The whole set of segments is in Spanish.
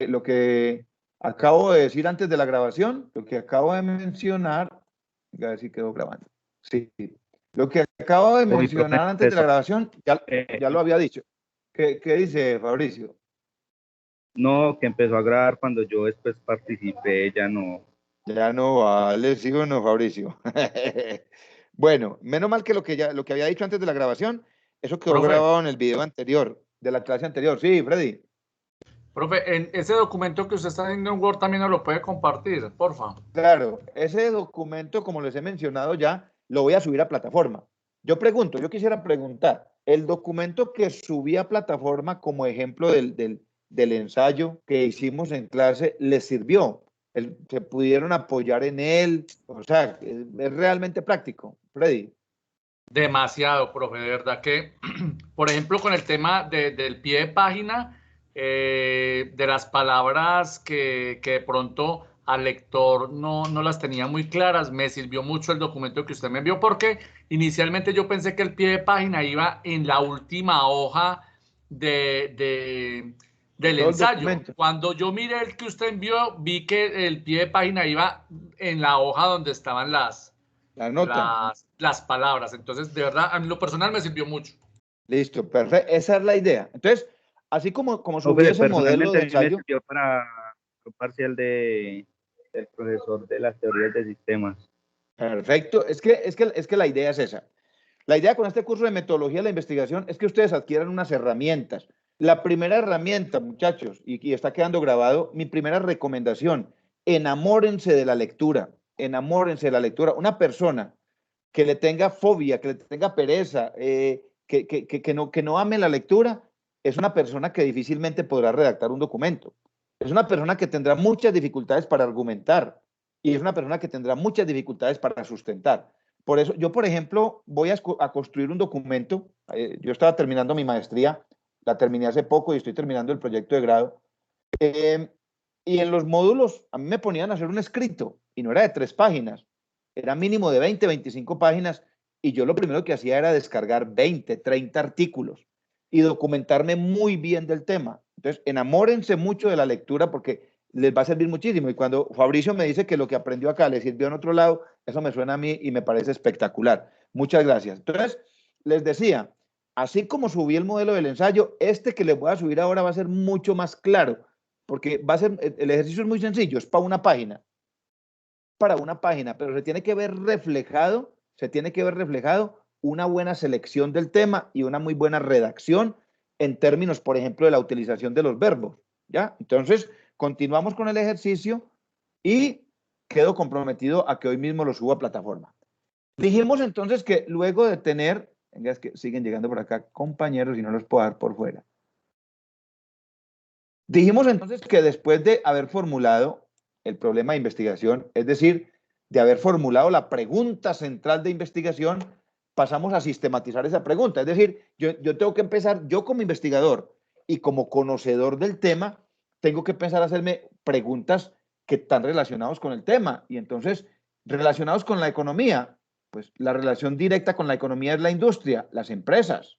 lo que acabo de decir antes de la grabación, lo que acabo de mencionar, a ver si quedó grabando. Sí, lo que acabo de Uy, profe, mencionar antes de la grabación, ya lo había dicho. ¿Qué dice Fabricio? no, que empezó a grabar cuando yo después participé, ya no. Ya no vale, ¿sí o no, Fabricio? Bueno, menos mal que lo que había dicho antes de la grabación, eso quedó Profe, grabado en el video anterior, de la clase anterior. Sí, Freddy. profe, en ese documento que usted está haciendo en Word también nos lo puede compartir, porfa. Claro, ese documento, como les he mencionado ya, lo voy a subir a plataforma. Yo quisiera preguntar, el documento que subí a plataforma como ejemplo del ensayo que hicimos en clase, ¿les sirvió? ¿Se pudieron apoyar en él? O sea, es realmente práctico, Freddy. Demasiado, profe, de verdad que, por ejemplo, con el tema del pie de página, de las palabras que de pronto al lector no las tenía muy claras, me sirvió mucho el documento que usted me envió porque inicialmente yo pensé que el pie de página iba en la última hoja del Todo el ensayo. documento. Cuando yo miré el que usted envió, vi que el pie de página iba en la hoja donde estaban La nota. las palabras. Entonces, de verdad, a mí lo personal me sirvió mucho. Listo, perfecto. Esa es la idea. Entonces, así como subí Profe, ese modelo personalmente de a mí me ensayo, sirvió para un parcial del profesor de las teorías de sistemas. perfecto. Es que la idea es esa. La idea con este curso de metodología de la investigación es que ustedes adquieran unas herramientas. La primera herramienta, muchachos, y está quedando grabado, mi primera recomendación, enamórense de la lectura, enamórense de la lectura. Una persona que le tenga fobia, que le tenga pereza, que no ame la lectura, es una persona que difícilmente podrá redactar un documento. Es una persona que tendrá muchas dificultades para argumentar y es una persona que tendrá muchas dificultades para sustentar. Por eso, yo, por ejemplo, voy a construir un documento. Yo estaba terminando mi maestría, la terminé hace poco y estoy terminando el proyecto de grado. Y en los módulos a mí me ponían a hacer un escrito y no era de 3 páginas, era mínimo de 20, 25 páginas y yo lo primero que hacía era descargar 20, 30 artículos y documentarme muy bien del tema. Entonces, enamórense mucho de la lectura porque les va a servir muchísimo. Y cuando Fabricio me dice que lo que aprendió acá le sirvió en otro lado, eso me suena a mí y me parece espectacular. Muchas gracias. Entonces, les decía, así como subí el modelo del ensayo, este que les voy a subir ahora va a ser mucho más claro porque va a ser, el ejercicio es muy sencillo, es para una página, pero se tiene que ver reflejado una buena selección del tema y una muy buena redacción en términos, por ejemplo, de la utilización de los verbos, ¿ya? Entonces, continuamos con el ejercicio y quedo comprometido a que hoy mismo lo subo a plataforma. Dijimos entonces que luego de tener, venga, es que siguen llegando por acá compañeros y no los puedo dar por fuera. Dijimos entonces que después de haber formulado el problema de investigación, es decir, de haber formulado la pregunta central de investigación, pasamos a sistematizar esa pregunta. Es decir, yo tengo que empezar, yo como investigador y como conocedor del tema, tengo que empezar a hacerme preguntas que están relacionadas con el tema. Y entonces, relacionados con la economía, pues la relación directa con la economía es la industria, las empresas.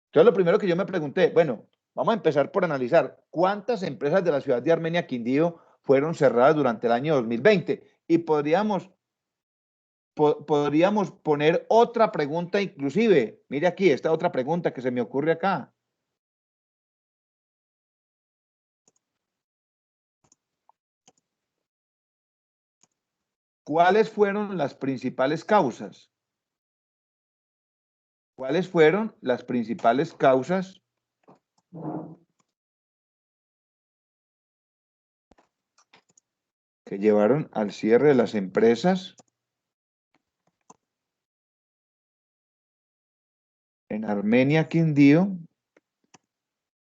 Entonces, lo primero que yo me pregunté, bueno, vamos a empezar por analizar cuántas empresas de la ciudad de Armenia Quindío fueron cerradas durante el año 2020 y podríamos poner otra pregunta inclusive. Mire aquí, esta otra pregunta que se me ocurre acá. ¿Cuáles fueron las principales causas? ¿Cuáles fueron las principales causas que llevaron al cierre de las empresas en Armenia Quindío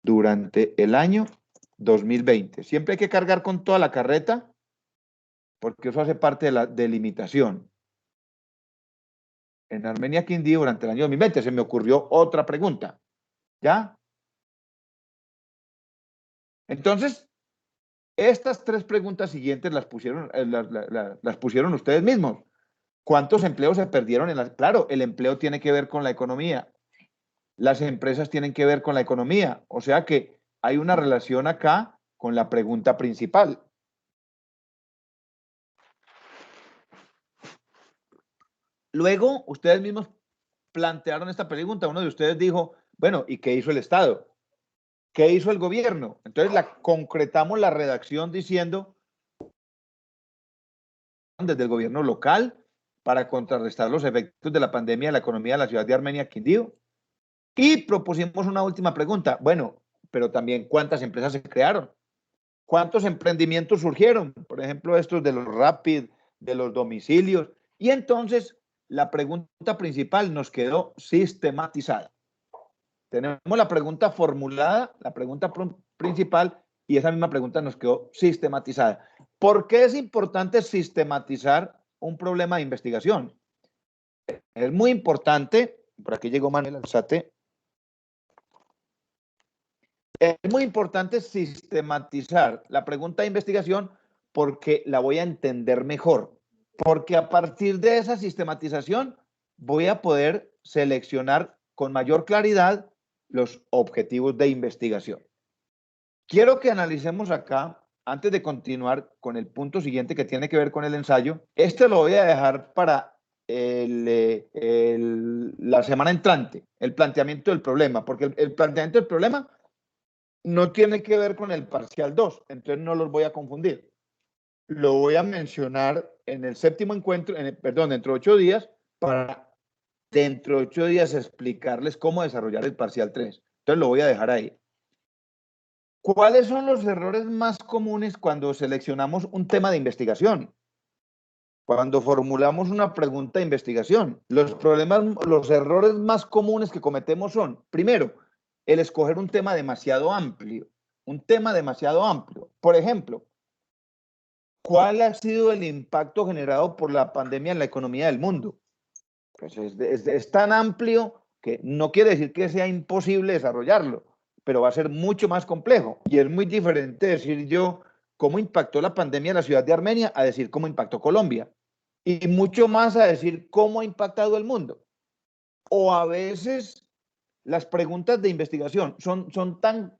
durante el año 2020? Siempre hay que cargar con toda la carreta porque eso hace parte de la delimitación. En Armenia Quindío durante el año 2020 se me ocurrió otra pregunta. ¿Ya? Entonces, estas 3 preguntas siguientes las pusieron ustedes mismos. ¿Cuántos empleos se perdieron en las? Claro, el empleo tiene que ver con la economía. Las empresas tienen que ver con la economía. O sea que hay una relación acá con la pregunta principal. Luego, ustedes mismos plantearon esta pregunta. Uno de ustedes dijo, bueno, ¿y qué hizo el Estado? ¿Qué hizo el gobierno? Entonces concretamos la redacción diciendo desde el gobierno local para contrarrestar los efectos de la pandemia en la economía de la ciudad de Armenia, Quindío. Y propusimos una última pregunta. Bueno, pero también ¿cuántas empresas se crearon? ¿Cuántos emprendimientos surgieron? Por ejemplo, estos de los Rapid, de los domicilios. Y entonces la pregunta principal nos quedó sistematizada. Tenemos la pregunta formulada, la pregunta principal, y esa misma pregunta nos quedó sistematizada. ¿Por qué es importante sistematizar un problema de investigación? Es muy importante, por aquí llegó Manuel Alzate, es muy importante sistematizar la pregunta de investigación porque la voy a entender mejor. Porque a partir de esa sistematización voy a poder seleccionar con mayor claridad los objetivos de investigación. Quiero que analicemos acá, antes de continuar con el punto siguiente que tiene que ver con el ensayo. Este lo voy a dejar para la semana entrante, el planteamiento del problema, porque el planteamiento del problema no tiene que ver con el parcial 2, entonces no los voy a confundir. Lo voy a mencionar en el séptimo encuentro, dentro de 8 días, para dentro de 8 días explicarles cómo desarrollar el parcial 3. Entonces lo voy a dejar ahí. ¿Cuáles son los errores más comunes cuando seleccionamos un tema de investigación? Cuando formulamos una pregunta de investigación. Los errores más comunes que cometemos son, primero, el escoger un tema demasiado amplio. Un tema demasiado amplio. Por ejemplo, ¿cuál ha sido el impacto generado por la pandemia en la economía del mundo? Pues es tan amplio que no quiere decir que sea imposible desarrollarlo, pero va a ser mucho más complejo. Y es muy diferente decir yo cómo impactó la pandemia en la ciudad de Armenia a decir cómo impactó Colombia. Y mucho más a decir cómo ha impactado el mundo. O a veces las preguntas de investigación son tan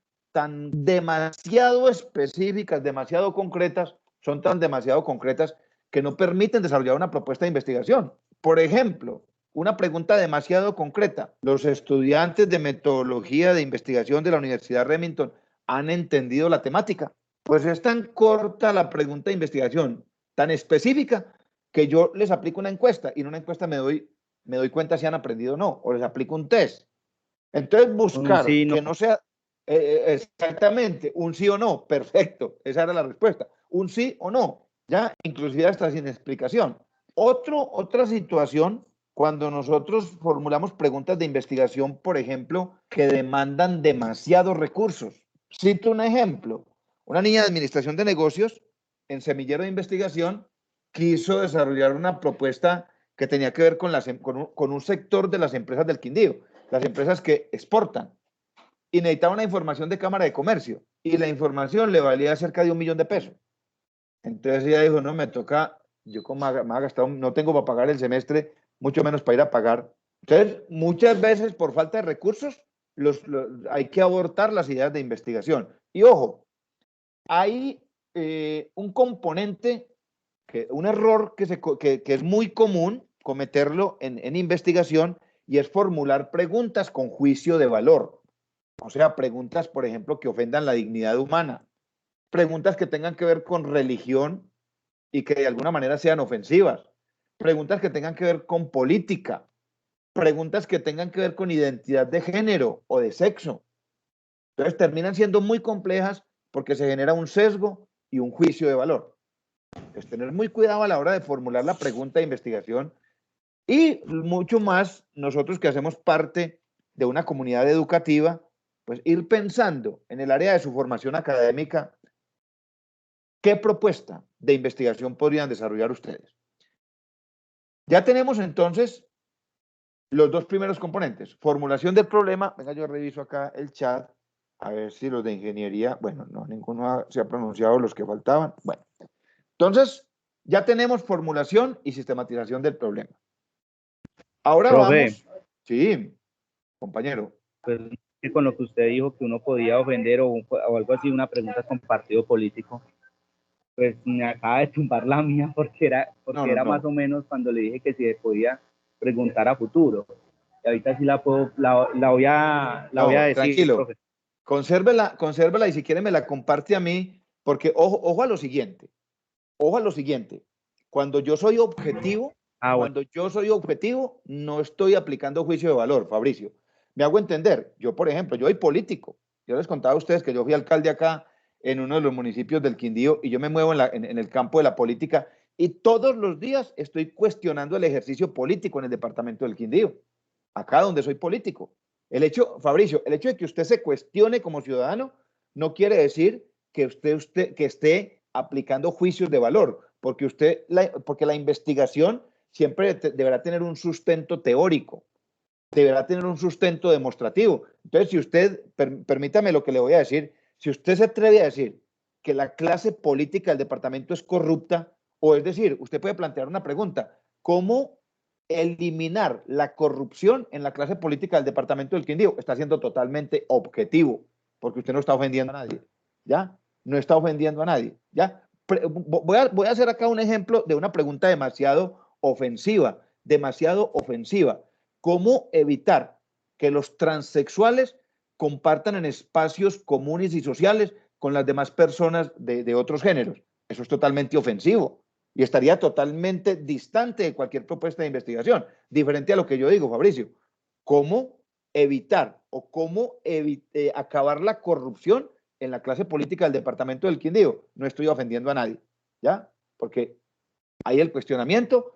demasiado específicas, demasiado concretas, son tan demasiado concretas que no permiten desarrollar una propuesta de investigación. Por ejemplo, una pregunta demasiado concreta. ¿Los estudiantes de metodología de investigación de la Universidad Remington han entendido la temática? Pues es tan corta la pregunta de investigación, tan específica, que yo les aplico una encuesta y en una encuesta me doy cuenta si han aprendido o no, o les aplico un test. Entonces buscar Sí, no. que no sea exactamente un sí o no, perfecto, esa era la respuesta, un sí o no, ya inclusive hasta sin explicación. Otra situación, cuando nosotros formulamos preguntas de investigación, por ejemplo, que demandan demasiados recursos. Cito un ejemplo, una niña de administración de negocios en semillero de investigación quiso desarrollar una propuesta que tenía que ver con un sector de las empresas del Quindío, las empresas que exportan, y necesitaba una información de Cámara de Comercio, y la información le valía cerca de 1 millón de pesos. Entonces ella dijo, no, me toca, yo como me ha gastado, no tengo para pagar el semestre, mucho menos para ir a pagar. Entonces, muchas veces por falta de recursos, hay que abortar las ideas de investigación. Y ojo, hay un componente, un error que es muy común cometerlo en investigación, y es formular preguntas con juicio de valor. O sea, preguntas, por ejemplo, que ofendan la dignidad humana. Preguntas que tengan que ver con religión y que de alguna manera sean ofensivas. Preguntas que tengan que ver con política. Preguntas que tengan que ver con identidad de género o de sexo. Entonces terminan siendo muy complejas porque se genera un sesgo y un juicio de valor. Es tener muy cuidado a la hora de formular la pregunta de investigación, y mucho más nosotros que hacemos parte de una comunidad educativa, pues ir pensando en el área de su formación académica, ¿qué propuesta de investigación podrían desarrollar ustedes? Ya tenemos entonces los dos primeros componentes, formulación del problema. Venga, yo reviso acá el chat, a ver si los de ingeniería, bueno, no, ninguno se ha pronunciado, los que faltaban. Bueno, entonces ya tenemos formulación y sistematización del problema. Ahora Profe, vamos, sí, compañero. pues que con lo que usted dijo que uno podía ofender o algo así, una pregunta con partido político, pues me acaba de tumbar la mía porque No, no, era más no. o menos cuando le dije que si se podía preguntar a futuro. Y ahorita sí la voy a No, decir, tranquilo. profe. Consérvela y si quiere me la comparte a mí, porque ojo a lo siguiente. Ojo a lo siguiente. Cuando yo soy objetivo, Bueno. no estoy aplicando juicio de valor, Fabricio. Me hago entender. Yo, por ejemplo, yo soy político. Yo les contaba a ustedes que yo fui alcalde acá en uno de los municipios del Quindío y yo me muevo en el campo de la política y todos los días estoy cuestionando el ejercicio político en el departamento del Quindío, acá donde soy político. Fabricio, el hecho de que usted se cuestione como ciudadano no quiere decir que que esté aplicando juicios de valor, porque porque la investigación siempre deberá tener un sustento teórico, deberá tener un sustento demostrativo. Entonces, si usted, permítame lo que le voy a decir, si usted se atreve a decir que la clase política del departamento es corrupta, o es decir, usted puede plantear una pregunta, ¿cómo eliminar la corrupción en la clase política del departamento del Quindío? Está siendo totalmente objetivo, porque usted no está ofendiendo a nadie, ¿ya? No está ofendiendo a nadie, ¿ya? Voy a hacer acá un ejemplo de una pregunta demasiado ofensiva. ¿Cómo evitar que los transexuales compartan en espacios comunes y sociales con las demás personas de otros géneros? Eso es totalmente ofensivo y estaría totalmente distante de cualquier propuesta de investigación, diferente a lo que yo digo, Fabricio. ¿Cómo evitar o cómo acabar la corrupción en la clase política del departamento del Quindío? No estoy ofendiendo a nadie, ¿ya? Porque hay el cuestionamiento.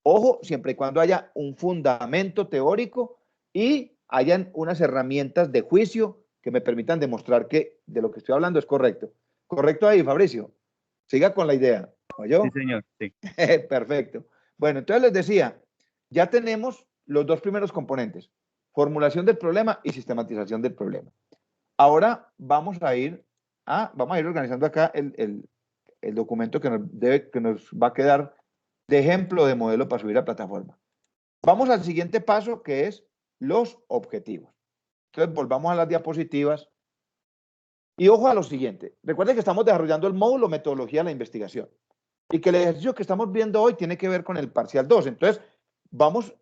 Ojo, siempre y cuando haya un fundamento teórico y hayan unas herramientas de juicio que me permitan demostrar que de lo que estoy hablando es correcto. ¿Correcto ahí, Fabricio? Siga con la idea. ¿Oyó? Sí, señor, sí. Perfecto. Bueno, entonces les decía, ya tenemos los dos primeros componentes, formulación del problema y sistematización del problema. Ahora vamos a ir organizando acá el documento que nos va a quedar de ejemplo de modelo para subir a plataforma. Vamos al siguiente paso, que es los objetivos. Entonces, volvamos a las diapositivas. Y ojo a lo siguiente. Recuerden que estamos desarrollando el módulo metodología de la investigación y que el ejercicio que estamos viendo hoy tiene que ver con el parcial 2. Entonces, vamos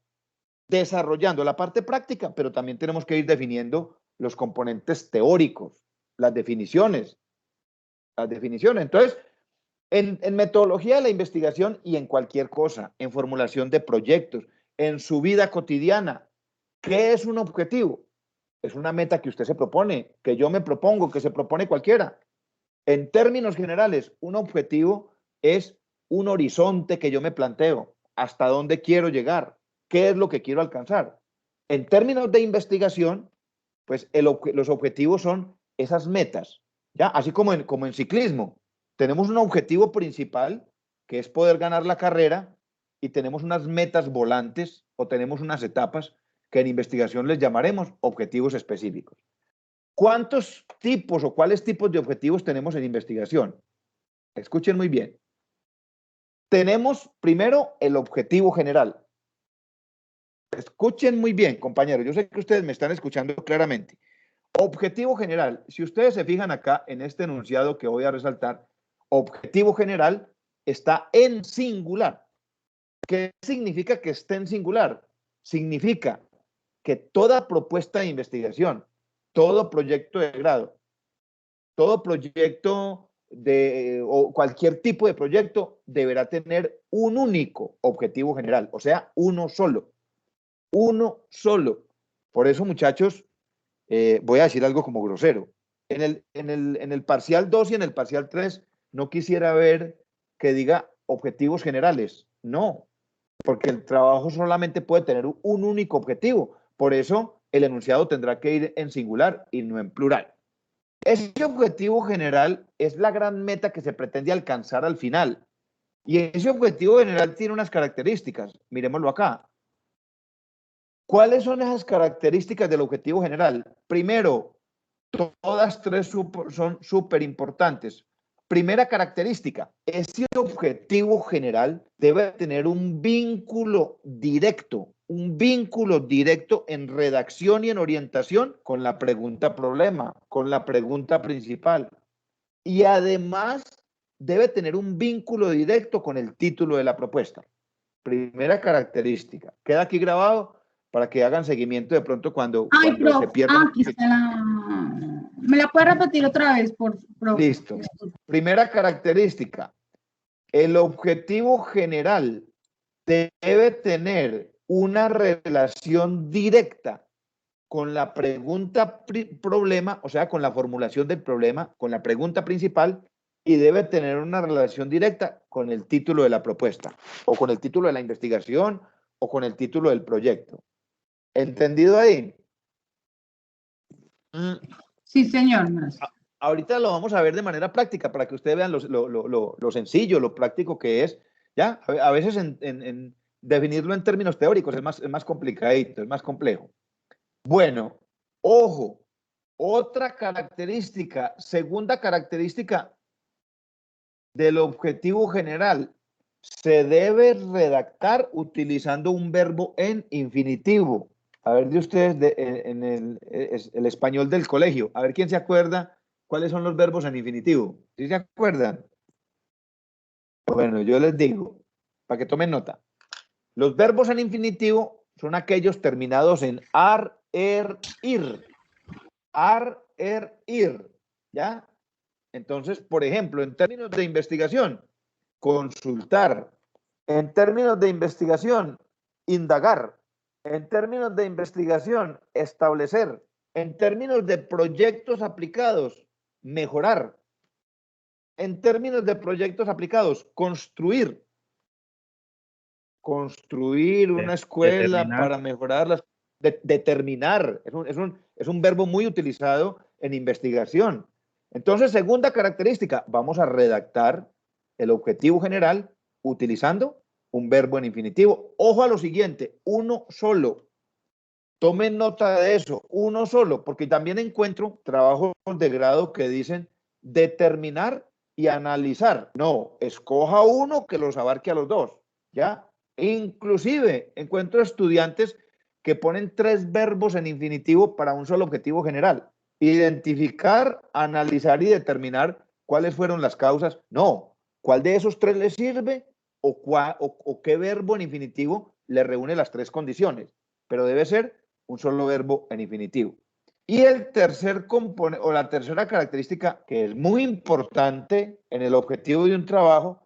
desarrollando la parte práctica, pero también tenemos que ir definiendo los componentes teóricos, las definiciones. Entonces, en metodología de la investigación y en cualquier cosa, en formulación de proyectos, en su vida cotidiana, ¿qué es un objetivo? Es una meta que usted se propone, que yo me propongo, que se propone cualquiera. En términos generales, un objetivo es un horizonte que yo me planteo, hasta dónde quiero llegar, qué es lo que quiero alcanzar. En términos de investigación, pues los objetivos son esas metas, ¿ya? Así como en ciclismo. Tenemos un objetivo principal, que es poder ganar la carrera, y tenemos unas metas volantes o tenemos unas etapas que en investigación les llamaremos objetivos específicos. ¿Cuántos tipos o cuáles tipos de objetivos tenemos en investigación? Escuchen muy bien. Tenemos primero el objetivo general. Escuchen muy bien, compañeros. Yo sé que ustedes me están escuchando claramente. Objetivo general. Si ustedes se fijan acá en este enunciado que voy a resaltar, objetivo general está en singular. ¿Qué significa que esté en singular? Significa que toda propuesta de investigación, todo proyecto de grado, todo proyecto o cualquier tipo de proyecto deberá tener un único objetivo general, o sea, uno solo. Uno solo. Por eso, muchachos, voy a decir algo como grosero. En el parcial 2 y en el parcial 3 no quisiera ver que diga objetivos generales. No, porque el trabajo solamente puede tener un único objetivo. Por eso el enunciado tendrá que ir en singular y no en plural. Ese objetivo general es la gran meta que se pretende alcanzar al final. Y ese objetivo general tiene unas características. Miremoslo acá. ¿Cuáles son esas características del objetivo general? Primero, todas tres son súper importantes. Primera característica, ese objetivo general debe tener un vínculo directo un vínculo directo en redacción y en orientación con la pregunta problema, con la pregunta principal. Y además debe tener un vínculo directo con el título de la propuesta. Primera característica. Queda aquí grabado para que hagan seguimiento de pronto cuando se pierdan. Aquí está la... ¿Me la puede repetir otra vez, por favor? Listo. Primera característica. El objetivo general debe tener una relación directa con la pregunta problema, o sea, con la formulación del problema, con la pregunta principal, y debe tener una relación directa con el título de la propuesta, o con el título de la investigación, o con el título del proyecto. ¿Entendido ahí? Sí, señor. Ahorita lo vamos a ver de manera práctica para que ustedes vean lo sencillo, lo práctico que es. ¿Ya? A veces en definirlo en términos teóricos es más complicadito, es más complejo. Bueno, ojo, otra característica, segunda característica del objetivo general, se debe redactar utilizando un verbo en infinitivo. A ver de ustedes en el español del colegio, a ver quién se acuerda cuáles son los verbos en infinitivo. ¿Sí se acuerdan? Bueno, yo les digo, para que tomen nota. Los verbos en infinitivo son aquellos terminados en ar, ir. Ar, ir. ¿Ya? Entonces, por ejemplo, en términos de investigación, consultar. En términos de investigación, indagar. En términos de investigación, establecer. En términos de proyectos aplicados, mejorar. En términos de proyectos aplicados, construir. Construir una escuela determinar. para mejorar las... determinar. Es un verbo muy utilizado en investigación. Entonces, segunda característica, vamos a redactar el objetivo general utilizando un verbo en infinitivo. Ojo a lo siguiente, uno solo. Tomen nota de eso, uno solo, porque también encuentro trabajos de grado que dicen determinar y analizar. No, escoja uno que los abarque a los dos, ¿ya? Inclusive encuentro estudiantes que ponen 3 verbos en infinitivo para un solo objetivo general. Identificar, analizar y determinar cuáles fueron las causas. No, ¿cuál de esos 3 le sirve o qué verbo en infinitivo le reúne las 3 condiciones? Pero debe ser un solo verbo en infinitivo. Y el tercer componente, o la tercera característica que es muy importante en el objetivo de un trabajo,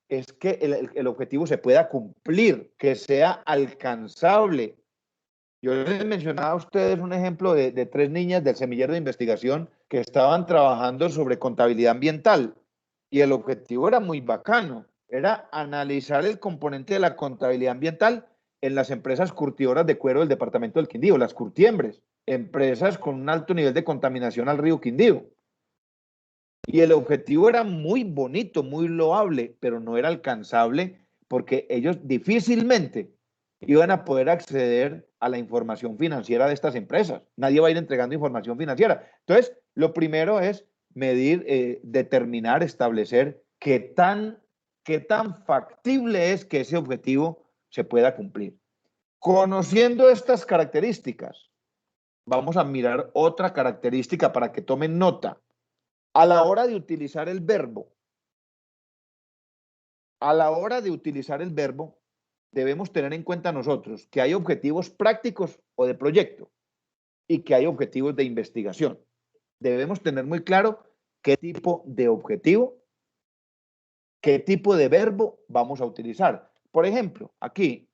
es que el objetivo se pueda cumplir, que sea alcanzable. Yo les mencionaba a ustedes un ejemplo de 3 niñas del semillero de investigación que estaban trabajando sobre contabilidad ambiental y el objetivo era muy bacano, era analizar el componente de la contabilidad ambiental en las empresas curtidoras de cuero del departamento del Quindío, las curtiembres, empresas con un alto nivel de contaminación al río Quindío. Y el objetivo era muy bonito, muy loable, pero no era alcanzable porque ellos difícilmente iban a poder acceder a la información financiera de estas empresas. Nadie va a ir entregando información financiera. Entonces, lo primero es medir, determinar, establecer qué tan factible es que ese objetivo se pueda cumplir. Conociendo estas características, vamos a mirar otra característica para que tomen nota. A la hora de utilizar el verbo, debemos tener en cuenta nosotros que hay objetivos prácticos o de proyecto y que hay objetivos de investigación. Debemos tener muy claro qué tipo de objetivo, qué tipo de verbo vamos a utilizar. Por ejemplo, aquí,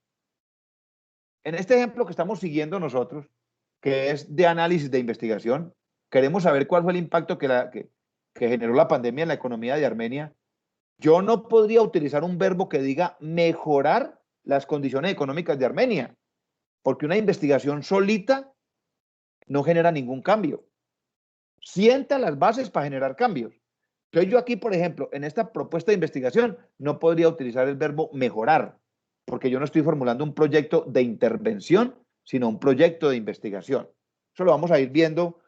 en este ejemplo que estamos siguiendo nosotros, que es de análisis de investigación, queremos saber cuál fue el impacto que generó la pandemia en la economía de Armenia. Yo no podría utilizar un verbo que diga mejorar las condiciones económicas de Armenia, porque una investigación solita no genera ningún cambio. Sienta las bases para generar cambios. Entonces yo aquí, por ejemplo, en esta propuesta de investigación, no podría utilizar el verbo mejorar, porque yo no estoy formulando un proyecto de intervención, sino un proyecto de investigación. Eso lo vamos a ir viendo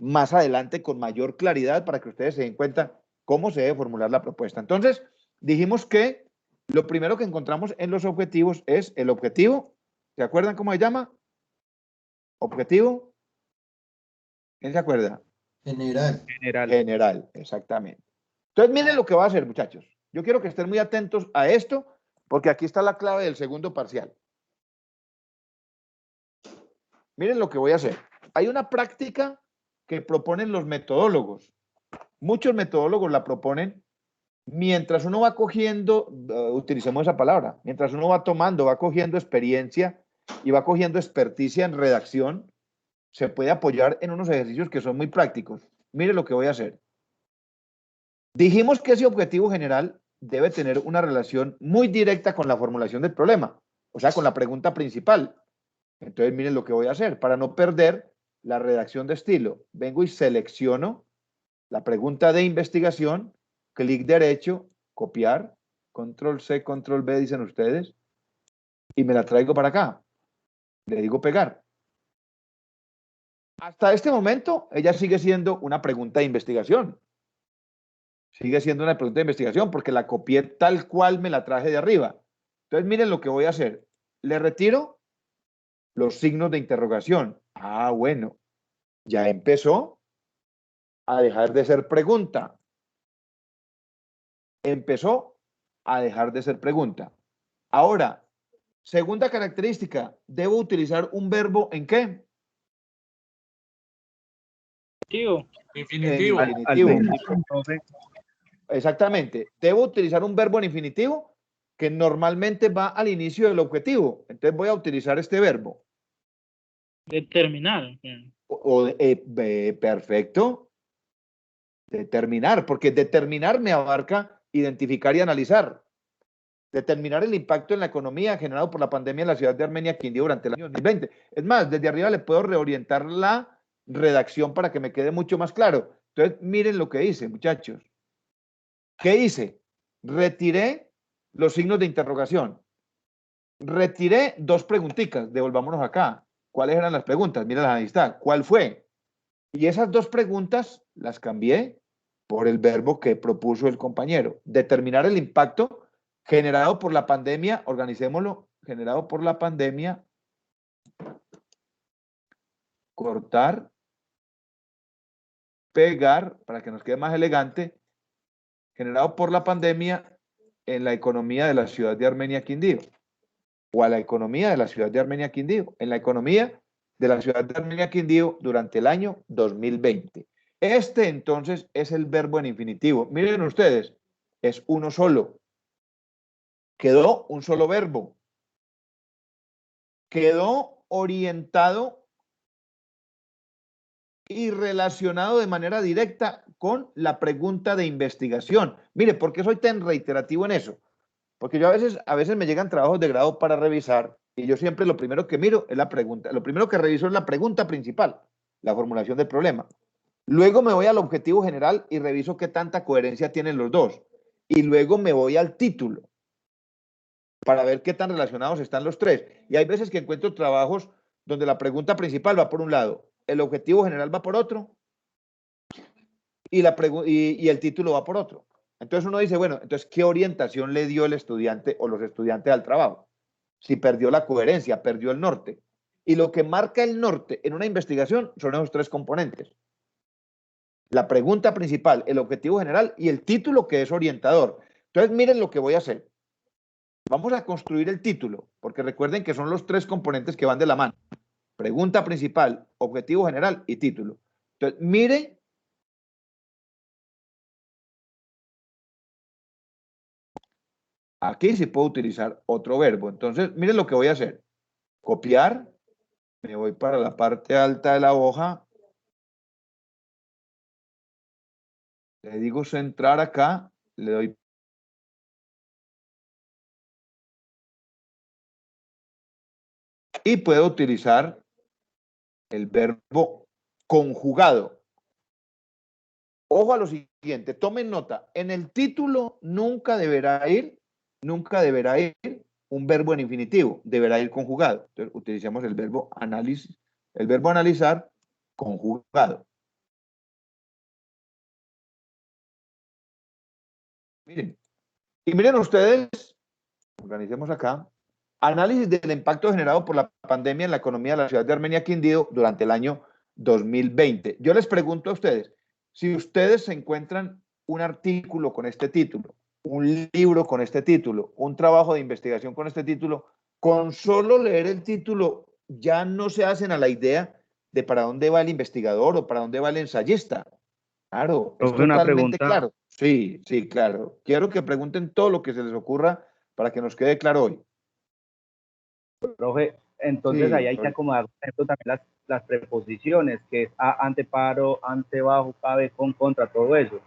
más adelante con mayor claridad para que ustedes se den cuenta cómo se debe formular la propuesta. Entonces, dijimos que Lo primero que encontramos en los objetivos es el objetivo. ¿Se acuerdan cómo se llama? Objetivo. ¿Quién se acuerda? General. General. General, exactamente. Entonces, miren lo que va a hacer, muchachos. Yo quiero que estén muy atentos a esto, porque aquí está la clave del segundo parcial. Miren lo que voy a hacer. Hay una práctica que proponen los metodólogos. Muchos metodólogos la proponen mientras uno va cogiendo, utilicemos esa palabra, mientras uno va tomando, va cogiendo experiencia y va cogiendo experticia en redacción, se puede apoyar en unos ejercicios que son muy prácticos. Mire lo que voy a hacer. Dijimos que ese objetivo general debe tener una relación muy directa con la formulación del problema, o sea, con la pregunta principal. Entonces, miren lo que voy a hacer. Para no perder la redacción de estilo, vengo y selecciono la pregunta de investigación, clic derecho, copiar, control C, control V, dicen ustedes, y me la traigo para acá. Le digo pegar. Hasta este momento, ella sigue siendo una pregunta de investigación. Sigue siendo una pregunta de investigación porque la copié tal cual me la traje de arriba. Entonces, miren lo que voy a hacer. Le retiro los signos de interrogación. Ah, bueno, ya empezó a dejar de ser pregunta. Empezó a dejar de ser pregunta. Ahora, segunda característica, ¿debo utilizar un verbo en qué? Infinitivo. En Al infinitivo. principio, profe, Exactamente. Debo utilizar un verbo en infinitivo que normalmente va al inicio del objetivo. Entonces voy a utilizar este verbo. Determinar. Perfecto. Determinar, porque determinar me abarca identificar y analizar. Determinar el impacto en la economía generado por la pandemia en la ciudad de Armenia, Quindío, durante el año 2020. Es más, desde arriba le puedo reorientar la redacción para que me quede mucho más claro. Entonces, miren lo que hice, muchachos. ¿Qué hice? Retiré los signos de interrogación. Retiré dos preguntitas. Devolvámonos acá. ¿Cuáles eran las preguntas? Míralas, ahí está. ¿Cuál fue? Y esas dos preguntas las cambié por el verbo que propuso el compañero. Determinar el impacto generado por la pandemia, organicémoslo, generado por la pandemia, cortar, pegar, para que nos quede más elegante, generado por la pandemia en la economía de la ciudad de Armenia, Quindío, o a la economía de la ciudad de Armenia, Quindío, en la economía de la ciudad de Armenia, Quindío durante el año 2020. Este entonces es el verbo en infinitivo. Miren ustedes, es uno solo. Quedó un solo verbo. Quedó orientado y relacionado de manera directa con la pregunta de investigación. Mire, ¿por qué soy tan reiterativo en eso? Porque yo a veces me llegan trabajos de grado para revisar y yo siempre lo primero que miro es la pregunta. Lo primero que reviso es la pregunta principal, la formulación del problema. Luego me voy al objetivo general y reviso qué tanta coherencia tienen los dos. Y luego me voy al título para ver qué tan relacionados están los tres. Y hay veces que encuentro trabajos donde la pregunta principal va por un lado, el objetivo general va por otro y el título va por otro. Entonces uno dice, bueno, entonces, ¿qué orientación le dio el estudiante o los estudiantes al trabajo? Si perdió la coherencia, perdió el norte. Y lo que marca el norte en una investigación son esos tres componentes. La pregunta principal, el objetivo general y el título que es orientador. Entonces, miren lo que voy a hacer. Vamos a construir el título, porque recuerden que son los tres componentes que van de la mano. Pregunta principal, objetivo general y título. Entonces, mire aquí sí puedo utilizar otro verbo. Entonces, miren lo que voy a hacer. Copiar, me voy para la parte alta de la hoja. Le digo centrar acá, le doy y puedo utilizar el verbo conjugado. Ojo a lo siguiente, tomen nota, en el título nunca deberá ir un verbo en infinitivo, deberá ir conjugado. Entonces, utilicemos el verbo análisis, el verbo analizar conjugado. Miren, y miren ustedes Organicemos acá. Análisis del impacto generado por la pandemia en la economía de la ciudad de Armenia Quindío durante el año 2020. Yo les pregunto a ustedes, si ustedes se encuentran un artículo con este título, un libro con este título, un trabajo de investigación con este título, con solo leer el título ya no se hacen a la idea de para dónde va el investigador o para dónde va el ensayista. Claro, es Profe, una totalmente pregunta, claro. Sí, sí, claro. Quiero que pregunten todo lo que se les ocurra para que nos quede claro hoy. profe, entonces ahí Sí, hay que acomodar, por ejemplo, también las preposiciones, que es a, ante, paro, ante, bajo, cabe, con, contra, todo eso.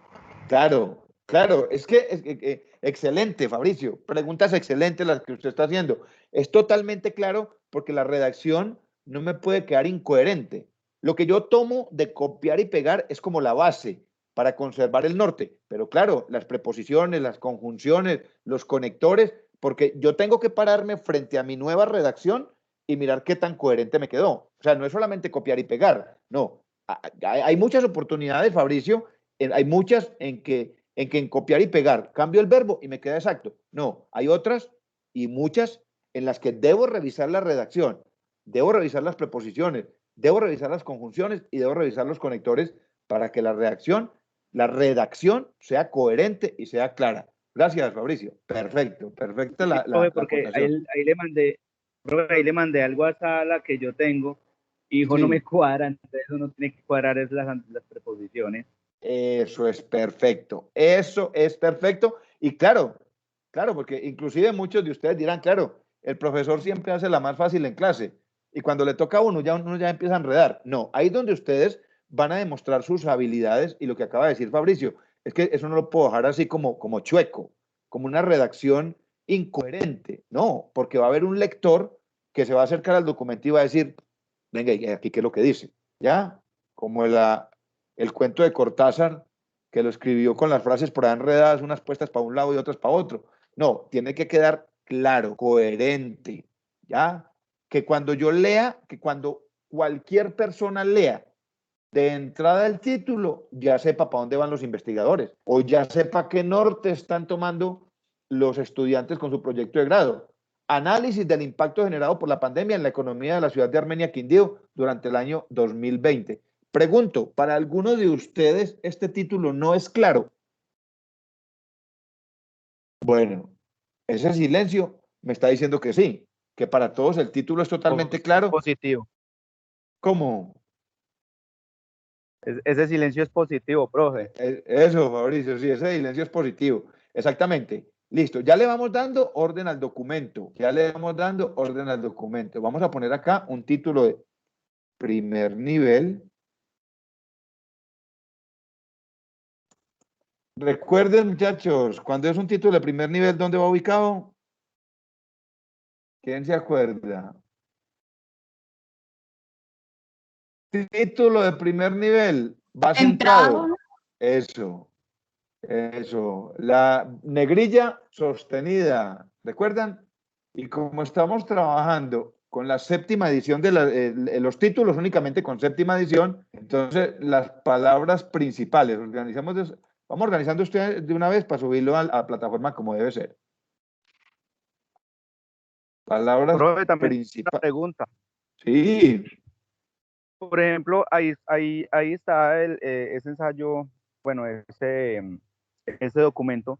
claro, claro. Es que excelente, Fabricio. Preguntas excelentes las que usted está haciendo. Es totalmente claro porque la redacción no me puede quedar incoherente. Lo que yo tomo de copiar y pegar es como la base para conservar el norte. Pero claro, las preposiciones, las conjunciones, los conectores, porque yo tengo que pararme frente a mi nueva redacción y mirar qué tan coherente me quedó. O sea, no es solamente copiar y pegar, no. Hay muchas oportunidades, Fabricio, hay muchas en copiar y pegar, cambio el verbo y me queda exacto. No, hay otras y muchas en las que debo revisar la redacción, debo revisar las preposiciones, debo revisar las conjunciones y debo revisar los conectores para que la redacción sea coherente y sea clara. Gracias, Fabricio. Perfecto, perfecta Sí, la profe, porque acotación. ahí le mandé, profe, ahí le mandé algo a Sala que yo tengo, y hijo, no me Sí, cuadra, entonces uno tiene que cuadrar es las preposiciones. eso es perfecto. Eso es perfecto. Y claro, claro, porque inclusive muchos de ustedes dirán, claro, el profesor siempre hace la más fácil en clase. Y cuando le toca a uno ya empieza a enredar. No, ahí es donde ustedes van a demostrar sus habilidades y lo que acaba de decir Fabricio, es que eso no lo puedo dejar así como chueco, como una redacción incoherente. No, porque va a haber un lector que se va a acercar al documento y va a decir, venga, ¿y aquí qué es lo que dice? ¿Ya? Como el cuento de Cortázar, que lo escribió con las frases por ahí enredadas, unas puestas para un lado y otras para otro. No, tiene que quedar claro, coherente, ¿ya? Que cuando yo lea, que cuando cualquier persona lea de entrada el título, ya sepa para dónde van los investigadores o ya sepa qué norte están tomando los estudiantes con su proyecto de grado. Análisis del impacto generado por la pandemia en la economía de la ciudad de Armenia Quindío durante el año 2020. Pregunto, ¿para alguno de ustedes este título no es claro? Bueno, ese silencio me está diciendo que sí, que para todos el título es totalmente Es claro. positivo. ¿Cómo? Ese silencio es positivo, profe. Eso, Fabricio, sí, ese silencio es positivo. Exactamente. Listo, ya le vamos dando orden al documento. Ya le vamos dando orden al documento. Vamos a poner acá un título de primer nivel. Recuerden, muchachos, cuando es un título de primer nivel, ¿dónde va ubicado? ¿Quién se acuerda? Título de primer nivel, va centrado. Centrado. Eso, eso. La negrilla sostenida, ¿recuerdan? Y como estamos trabajando con la séptima edición de los títulos únicamente con séptima edición, entonces las palabras principales, vamos organizando ustedes de una vez para subirlo a la plataforma como debe ser. Palabras Profe, también una principales. pregunta. Sí, Por ejemplo, ahí está ese ensayo, bueno, ese documento.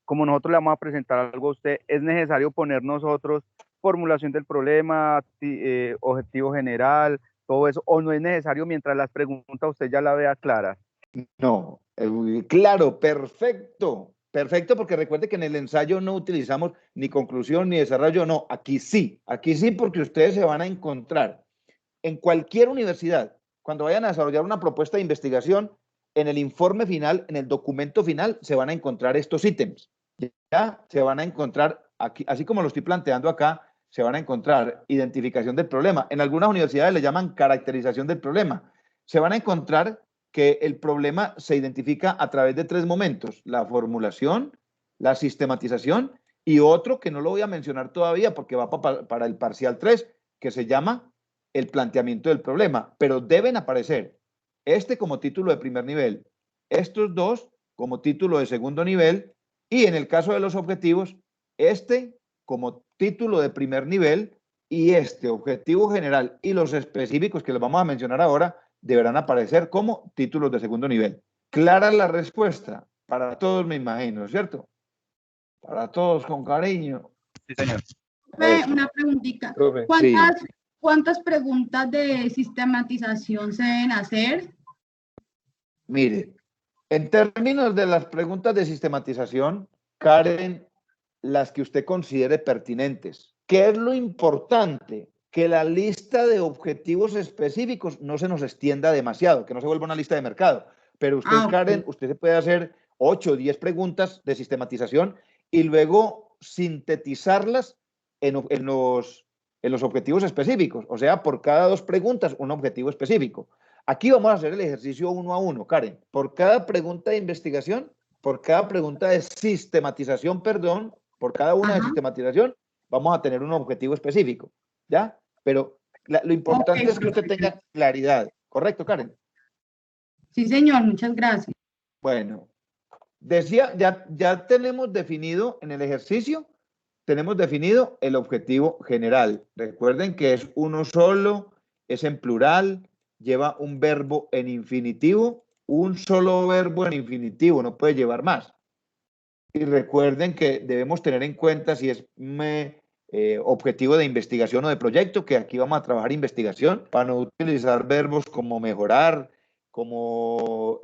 Como nosotros le vamos a presentar algo a usted, ¿es necesario poner nosotros formulación del problema, objetivo general, todo eso? ¿O no es necesario mientras las preguntas usted ya la vea clara? no, claro, perfecto, perfecto, porque recuerde que en el ensayo no utilizamos ni conclusión ni desarrollo, no, aquí sí, porque ustedes se van a encontrar en cualquier universidad, cuando vayan a desarrollar una propuesta de investigación, en el informe final, en el documento final, se van a encontrar estos ítems, ya se van a encontrar aquí, así como lo estoy planteando acá, se van a encontrar identificación del problema. En algunas universidades le llaman caracterización del problema. Se van a encontrar que el problema se identifica a través de tres momentos: la formulación, la sistematización y otro que no lo voy a mencionar todavía porque va para el parcial 3, que se llama el planteamiento del problema, pero deben aparecer este como título de primer nivel, estos dos como título de segundo nivel y en el caso de los objetivos, este como título de primer nivel y este objetivo general y los específicos que les vamos a mencionar ahora deberán aparecer como títulos de segundo nivel. Clara la respuesta para todos, me imagino, ¿cierto? Para todos con cariño. Sí, señor. Una preguntita. Profe, ¿Cuántas preguntas de sistematización se deben hacer? Mire, en términos de las preguntas de sistematización, Karen, las que usted considere pertinentes. ¿Qué es lo importante? Que la lista de objetivos específicos no se nos extienda demasiado, que no se vuelva una lista de mercado. Pero usted, Karen, usted se puede hacer 8 o 10 preguntas de sistematización y luego sintetizarlas en los objetivos específicos. O sea, por cada 2 preguntas, un objetivo específico. Aquí vamos a hacer el ejercicio 1 a 1, Karen. Por cada pregunta de investigación, por cada pregunta de sistematización, perdón, por cada una de sistematización, vamos a tener un objetivo específico, ¿ya? Pero lo importante es que usted tenga claridad. ¿Correcto, Karen? Sí, señor, muchas gracias. Bueno, decía, ya tenemos definido en el ejercicio, tenemos definido el objetivo general. Recuerden que es uno solo, es en plural, lleva un verbo en infinitivo, un solo verbo en infinitivo, no puede llevar más. Y recuerden que debemos tener en cuenta si es objetivo de investigación o de proyecto, que aquí vamos a trabajar investigación, para no utilizar verbos como mejorar, como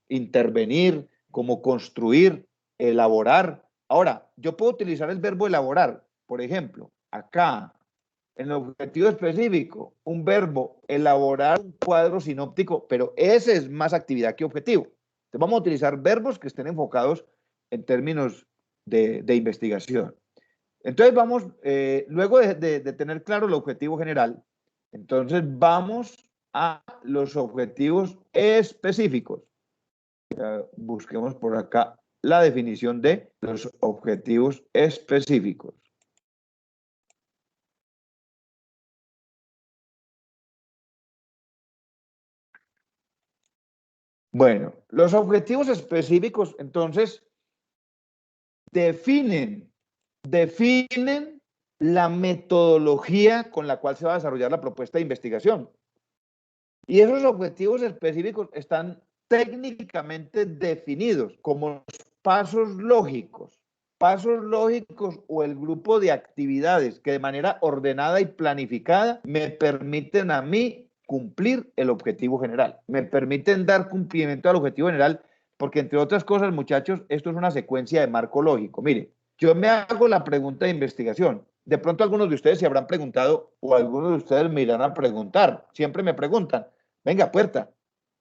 intervenir, como construir, elaborar. Ahora, yo puedo utilizar el verbo elaborar, por ejemplo, acá, en el objetivo específico, un verbo, elaborar un cuadro sinóptico, pero ese es más actividad que objetivo. Entonces vamos a utilizar verbos que estén enfocados en términos de investigación. Entonces vamos, luego de tener claro el objetivo general, entonces vamos a los objetivos específicos. Busquemos por acá la definición de los objetivos específicos. Bueno, los objetivos específicos, entonces, definen la metodología con la cual se va a desarrollar la propuesta de investigación. Y esos objetivos específicos están técnicamente definidos como pasos lógicos o el grupo de actividades que de manera ordenada y planificada me permiten a mí cumplir el objetivo general, me permiten dar cumplimiento al objetivo general, porque entre otras cosas, muchachos, esto es una secuencia de marco lógico. Mire, yo me hago la pregunta de investigación. De pronto algunos de ustedes se habrán preguntado o algunos de ustedes me irán a preguntar. Siempre me preguntan, venga, Puerta,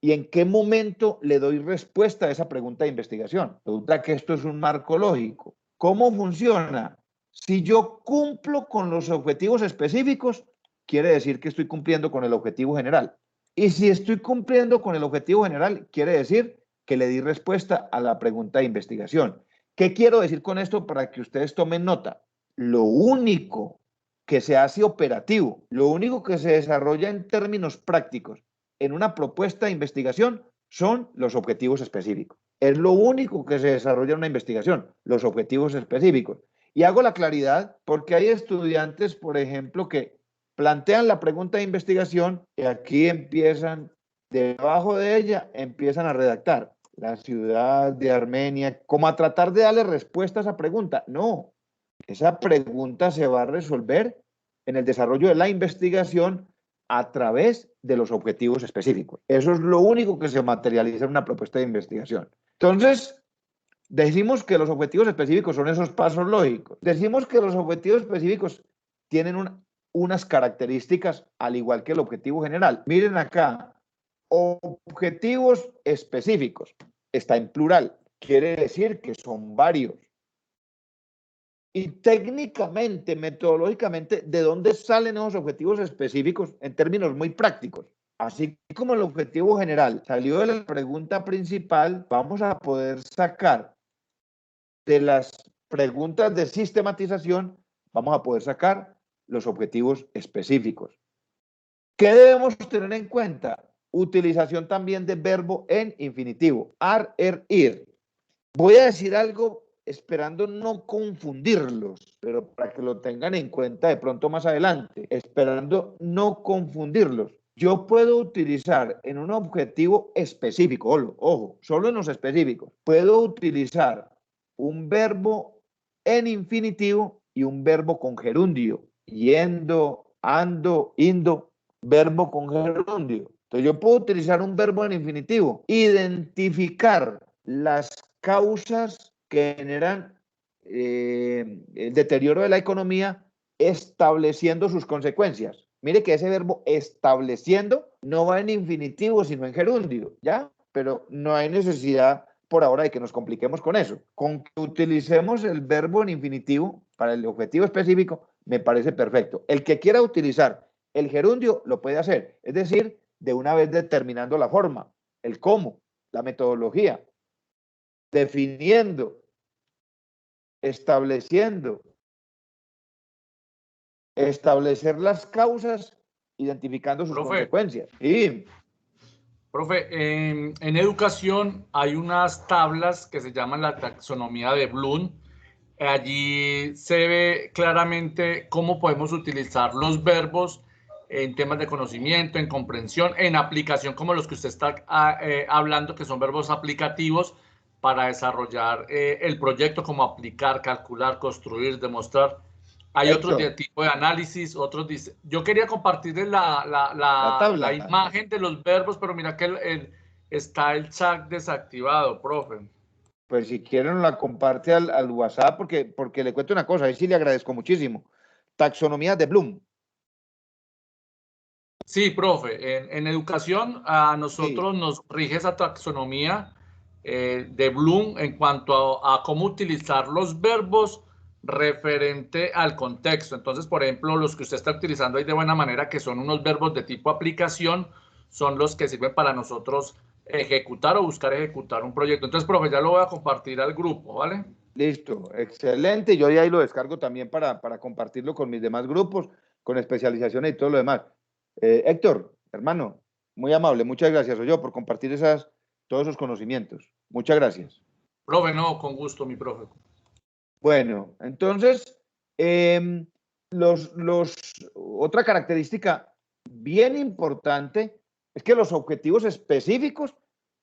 ¿y en qué momento le doy respuesta a esa pregunta de investigación? Resulta que esto es un marco lógico. ¿Cómo funciona? Si yo cumplo con los objetivos específicos, quiere decir que estoy cumpliendo con el objetivo general. Y si estoy cumpliendo con el objetivo general, quiere decir que le di respuesta a la pregunta de investigación. ¿Qué quiero decir con esto para que ustedes tomen nota? Lo único que se hace operativo, lo único que se desarrolla en términos prácticos en una propuesta de investigación son los objetivos específicos. Es lo único que se desarrolla en una investigación, los objetivos específicos. Y hago la claridad porque hay estudiantes, por ejemplo, que plantean la pregunta de investigación y aquí empiezan, debajo de ella, empiezan a redactar la ciudad de Armenia, como a tratar de darle respuesta a esa pregunta. No, esa pregunta se va a resolver en el desarrollo de la investigación a través de los objetivos específicos. Eso es lo único que se materializa en una propuesta de investigación. Entonces, decimos que los objetivos específicos son esos pasos lógicos. Decimos que los objetivos específicos tienen unas características al igual que el objetivo general. Miren acá, objetivos específicos. Está en plural. Quiere decir que son varios. Y técnicamente, metodológicamente, ¿de dónde salen esos objetivos específicos en términos muy prácticos? Así como el objetivo general salió de la pregunta principal, vamos a poder sacar de las preguntas de sistematización, vamos a poder sacar los objetivos específicos. ¿Qué debemos tener en cuenta? Utilización también de verbo en infinitivo, ir. Voy a decir algo esperando no confundirlos, pero para que lo tengan en cuenta de pronto más adelante, esperando no confundirlos. Yo puedo utilizar en un objetivo específico, ojo, solo en los específicos, puedo utilizar un verbo en infinitivo y un verbo con gerundio, yendo, ando, indo, verbo con gerundio. Entonces yo puedo utilizar un verbo en infinitivo, identificar las causas que generan el deterioro de la economía, estableciendo sus consecuencias. Mire que ese verbo estableciendo no va en infinitivo, sino en gerundio, ¿ya? Pero no hay necesidad por ahora de que nos compliquemos con eso. Con que utilicemos el verbo en infinitivo para el objetivo específico, me parece perfecto. El que quiera utilizar el gerundio lo puede hacer, es decir, de una vez determinando la forma, el cómo, la metodología, definiendo, estableciendo, establecer las causas, identificando sus consecuencias. Sí. Profe, en educación hay unas tablas que se llaman la taxonomía de Bloom. Allí se ve claramente cómo podemos utilizar los verbos en temas de conocimiento, en comprensión, en aplicación, como los que usted está hablando, que son verbos aplicativos para desarrollar el proyecto, como aplicar, calcular, construir, demostrar. Hay otro tipo de análisis, otros dice. Yo quería compartirles la imagen de los verbos, pero mira que está el chat desactivado, profe. Pues si quieren la comparte al WhatsApp, porque le cuento una cosa, ahí sí le agradezco muchísimo. Taxonomía de Bloom. Sí, profe, en educación a nosotros nos rige esa taxonomía de Bloom en cuanto a cómo utilizar los verbos referente al contexto. Entonces, por ejemplo, los que usted está utilizando ahí de buena manera, que son unos verbos de tipo aplicación, son los que sirven para nosotros ejecutar o buscar ejecutar un proyecto. Entonces, profe, ya lo voy a compartir al grupo, ¿vale? Listo, excelente. Yo de ahí lo descargo también para compartirlo con mis demás grupos, con especializaciones y todo lo demás. Héctor, hermano, muy amable, muchas gracias, yo por compartir todos esos conocimientos. Muchas gracias. Profe, no, con gusto, mi profe. Bueno, entonces, otra característica bien importante es que los objetivos específicos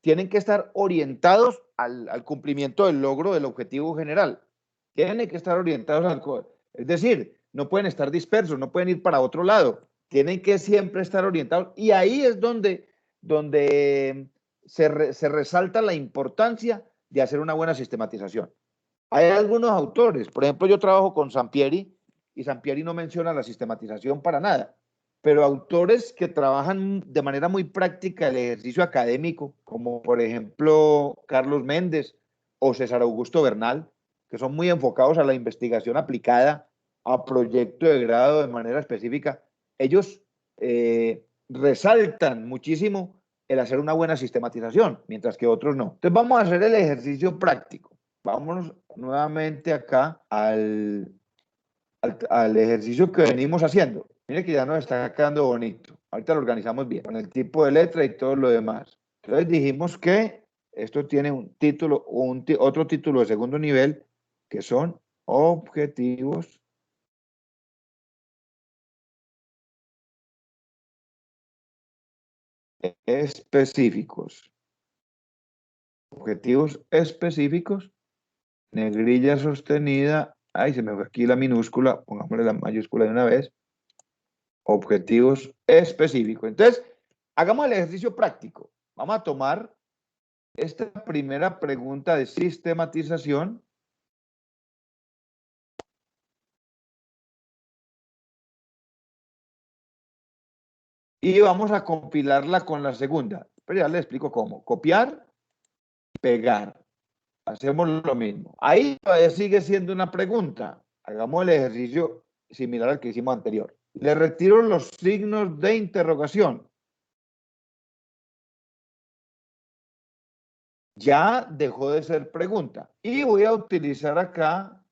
tienen que estar orientados al cumplimiento del logro del objetivo general. Tienen que estar orientados es decir, no pueden estar dispersos, no pueden ir para otro lado. Tienen que siempre estar orientados. Y ahí es donde se resalta la importancia de hacer una buena sistematización. Hay algunos autores, por ejemplo, yo trabajo con Sampieri y Sampieri no menciona la sistematización para nada, pero autores que trabajan de manera muy práctica el ejercicio académico, como por ejemplo Carlos Méndez o César Augusto Bernal, que son muy enfocados a la investigación aplicada, a proyecto de grado de manera específica, ellos resaltan muchísimo el hacer una buena sistematización, mientras que otros no. Entonces vamos a hacer el ejercicio práctico. Vámonos nuevamente acá al ejercicio que venimos haciendo. Mire que ya nos está quedando bonito. Ahorita lo organizamos bien, con el tipo de letra y todo lo demás. Entonces dijimos que esto tiene un título, otro título de segundo nivel, que son objetivos específicos. Objetivos específicos, negrilla sostenida. Ay, se me fue aquí la minúscula, pongámosle la mayúscula de una vez. Objetivos específicos. Entonces, hagamos el ejercicio práctico. Vamos a tomar esta primera pregunta de sistematización. Y vamos a compilarla con la segunda. Pero ya le explico cómo. Copiar, pegar. Hacemos lo mismo. Ahí todavía sigue siendo una pregunta. Hagamos el ejercicio similar al que hicimos anterior. Le retiro los signos de interrogación. Ya dejó de ser pregunta. Y voy a utilizar acá.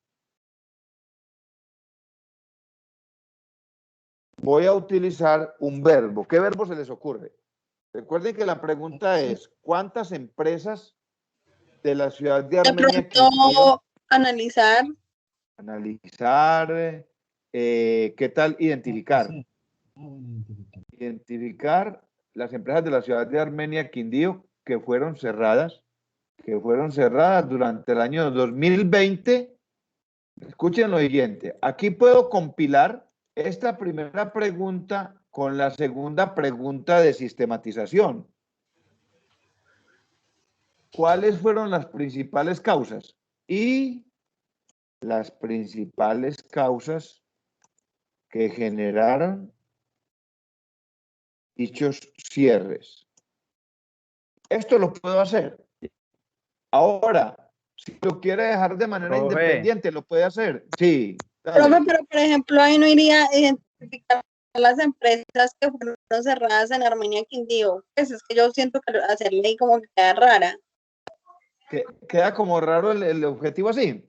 Voy a utilizar un verbo. ¿Qué verbo se les ocurre? Recuerden que la pregunta es, ¿cuántas empresas de la ciudad de Armenia? Analizar. Analizar, ¿qué tal identificar? Sí. Identificar las empresas de la ciudad de Armenia Quindío que fueron cerradas durante el año 2020. Escuchen lo siguiente, aquí puedo compilar esta primera pregunta con la segunda pregunta de sistematización. ¿Cuáles fueron las principales causas? Y las principales causas que generaron dichos cierres. Esto lo puedo hacer. Ahora, si lo quiere dejar de manera Profe. independiente, lo puede hacer. Sí. Dale. Profe, pero por ejemplo, ahí no iría a identificar las empresas que fueron cerradas en Armenia Quindío. Pues es que yo siento que hacerle ahí como que queda rara. Queda como raro el objetivo así.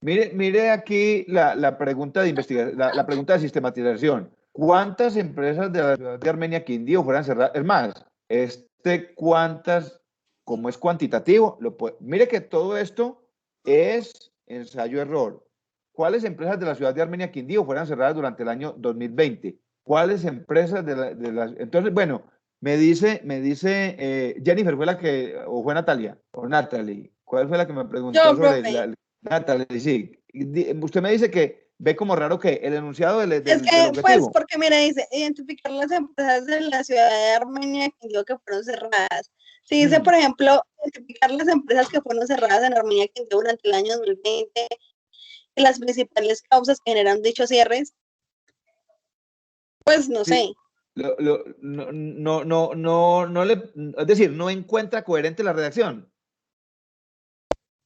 Mire aquí la pregunta de investigación, la pregunta de sistematización. ¿Cuántas empresas de la ciudad de Armenia Quindío fueran cerradas? Es más, cuántas, como es cuantitativo, mire que todo esto es ensayo-error. ¿Cuáles empresas de la ciudad de Armenia Quindío fueran cerradas durante el año 2020? ¿Cuáles empresas Entonces, bueno, me dice Jennifer, ¿fue la que, o fue Natalia? O Natalie, ¿cuál fue la que me preguntó Yo, sobre profe. Natalie, sí. Usted me dice que ve como raro que el enunciado del Es que, objetivo. pues, porque mira, dice, identificar las empresas de la ciudad de Armenia Quindío que fueron cerradas. Si dice, por ejemplo, identificar las empresas que fueron cerradas en Armenia Quindío durante el año 2020 y las principales causas que generan dichos cierres, pues no sé. Es decir, no encuentra coherente la redacción.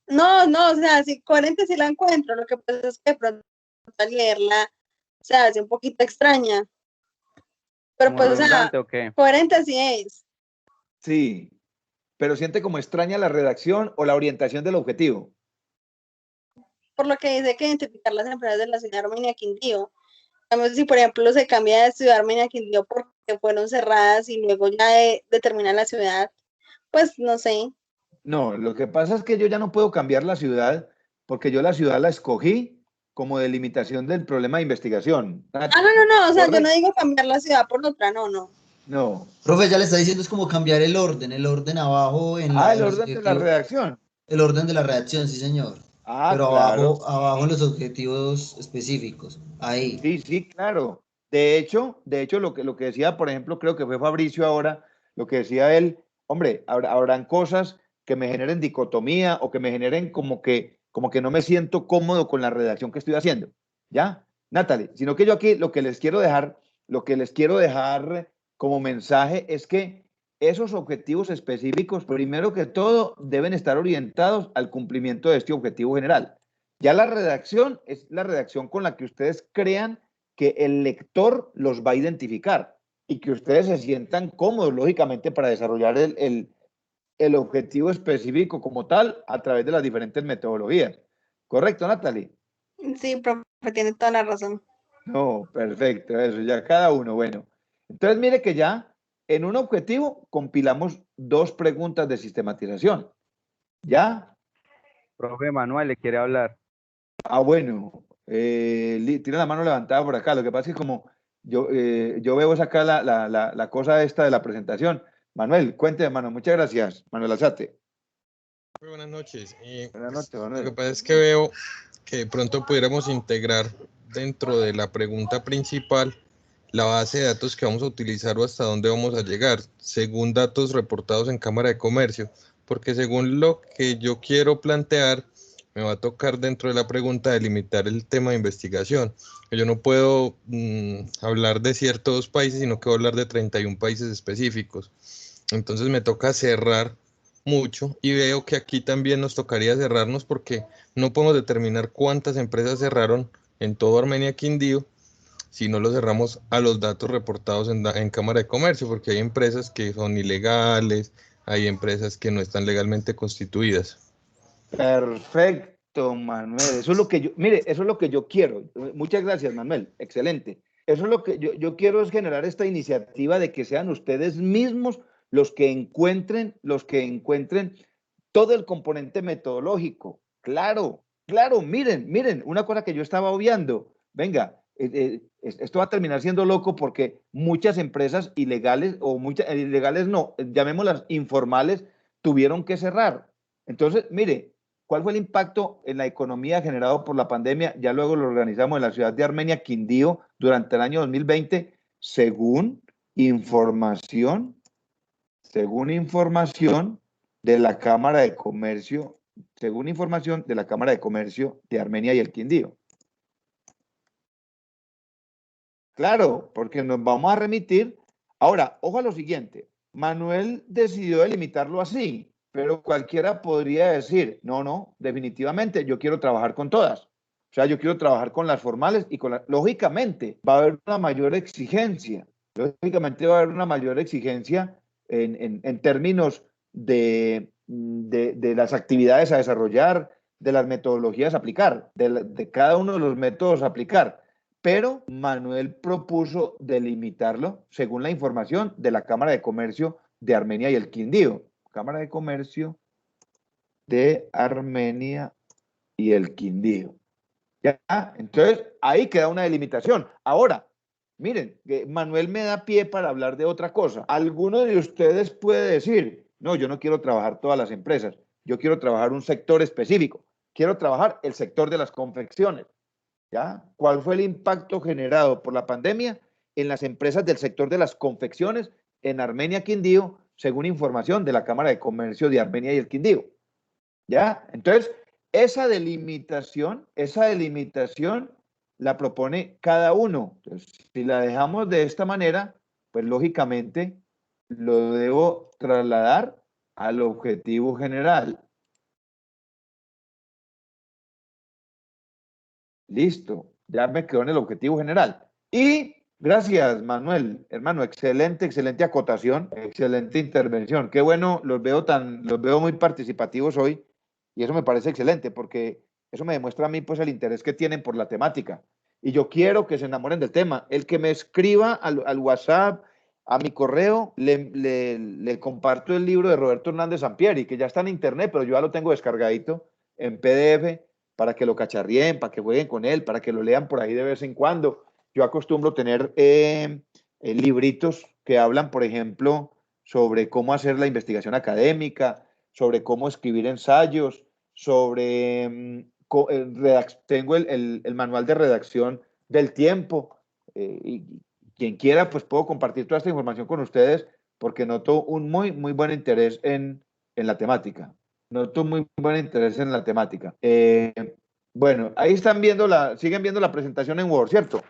No, o sea, sí, coherente sí la encuentro, lo que pasa es que de pronto al leerla se hace un poquito extraña. Pero ¿Como pues, o sea, redundante o qué? coherente sí es. Sí, pero siente como extraña la redacción o la orientación del objetivo. Por lo que dice que identificar las empresas de la ciudad de Armenia Quindío. Si, por ejemplo, se cambia de ciudad Armenia Quindío porque fueron cerradas y luego ya determina la ciudad, pues no sé. No, lo que pasa es que yo ya no puedo cambiar la ciudad porque yo la ciudad la escogí como delimitación del problema de investigación. No, o sea, yo no digo cambiar la ciudad por otra, no. No. Profe, ya le está diciendo es como cambiar el orden abajo en el orden de la redacción. El orden de la redacción, sí, señor. Pero claro. abajo en los objetivos específicos, ahí. Sí, claro. De hecho, lo que decía, por ejemplo, creo que fue Fabricio ahora, lo que decía él, hombre, habrán cosas que me generen dicotomía o que me generen como que no me siento cómodo con la redacción que estoy haciendo. ¿Ya? Natalie, sino que yo aquí lo que les quiero dejar como mensaje es que esos objetivos específicos, primero que todo, deben estar orientados al cumplimiento de este objetivo general. Ya la redacción es la redacción con la que ustedes crean que el lector los va a identificar y que ustedes se sientan cómodos, lógicamente, para desarrollar el objetivo específico como tal a través de las diferentes metodologías. ¿Correcto, Natalie? Sí, profe, tiene toda la razón. No, perfecto, eso, ya cada uno, bueno. Entonces, mire que ya en un objetivo compilamos 2 preguntas de sistematización. ¿Ya? Profe Manuel le quiere hablar. Bueno, tiene la mano levantada por acá. Lo que pasa es que como yo veo acá la cosa esta de la presentación. Manuel, cuénteme, hermano. Muchas gracias. Manuel Alzate. Muy buenas noches. Buenas noches, Lo que Manuel. pasa es que veo que de pronto pudiéramos integrar dentro de la pregunta principal la base de datos que vamos a utilizar o hasta dónde vamos a llegar, según datos reportados en Cámara de Comercio, porque según lo que yo quiero plantear, me va a tocar dentro de la pregunta delimitar el tema de investigación. Yo no puedo hablar de ciertos países, sino que voy a hablar de 31 países específicos. Entonces me toca cerrar mucho y veo que aquí también nos tocaría cerrarnos porque no podemos determinar cuántas empresas cerraron en todo Armenia Quindío si no lo cerramos a los datos reportados en Cámara de Comercio, porque hay empresas que son ilegales, hay empresas que no están legalmente constituidas. Perfecto, Manuel. Eso es lo que eso es lo que yo quiero. Muchas gracias, Manuel. Excelente. Eso es lo que yo quiero, es generar esta iniciativa de que sean ustedes mismos los que encuentren todo el componente metodológico. Claro, claro, miren, una cosa que yo estaba obviando. Venga, esto va a terminar siendo loco porque muchas empresas ilegales, o muchas ilegales no, llamémoslas informales, tuvieron que cerrar. Entonces, mire, ¿cuál fue el impacto en la economía generado por la pandemia? Ya luego lo organizamos en la ciudad de Armenia, Quindío, durante el año 2020, según información de la Cámara de Comercio, según información de la Cámara de Comercio de Armenia y el Quindío. Claro, porque nos vamos a remitir. Ahora, ojo a lo siguiente. Manuel decidió delimitarlo así, pero cualquiera podría decir, no, definitivamente yo quiero trabajar con todas. O sea, yo quiero trabajar con las formales y con las... Lógicamente, va a haber una mayor exigencia. Lógicamente va a haber una mayor exigencia en términos de las actividades a desarrollar, de las metodologías a aplicar, de cada uno de los métodos a aplicar. Pero Manuel propuso delimitarlo según la información de la Cámara de Comercio de Armenia y el Quindío. Cámara de Comercio de Armenia y el Quindío. ¿Ya? Entonces, ahí queda una delimitación. Ahora, miren, Manuel me da pie para hablar de otra cosa. Alguno de ustedes puede decir, no, yo no quiero trabajar todas las empresas, yo quiero trabajar un sector específico, quiero trabajar el sector de las confecciones. ¿Ya? ¿Cuál fue el impacto generado por la pandemia en las empresas del sector de las confecciones en Armenia, Quindío, según información de la Cámara de Comercio de Armenia y el Quindío? ¿Ya? Entonces, esa delimitación la propone cada uno. Entonces, si la dejamos de esta manera, pues lógicamente lo debo trasladar al objetivo general. Listo, ya me quedó en el objetivo general. Y gracias, Manuel, hermano, excelente acotación, excelente intervención. Qué bueno, los veo muy participativos hoy y eso me parece excelente porque eso me demuestra a mí pues el interés que tienen por la temática. Y yo quiero que se enamoren del tema. El que me escriba al WhatsApp, a mi correo, le comparto el libro de Roberto Hernández Sampieri, que ya está en internet, pero yo ya lo tengo descargadito en PDF para que lo cacharríen, para que jueguen con él, para que lo lean por ahí de vez en cuando. Yo acostumbro tener libritos que hablan, por ejemplo, sobre cómo hacer la investigación académica, sobre cómo escribir ensayos, sobre... tengo el manual de redacción del tiempo, y quien quiera, pues puedo compartir toda esta información con ustedes porque noto un muy buen interés en la temática. Noto muy buen interés en la temática. Bueno, ahí están viendo siguen viendo la presentación en Word, ¿cierto?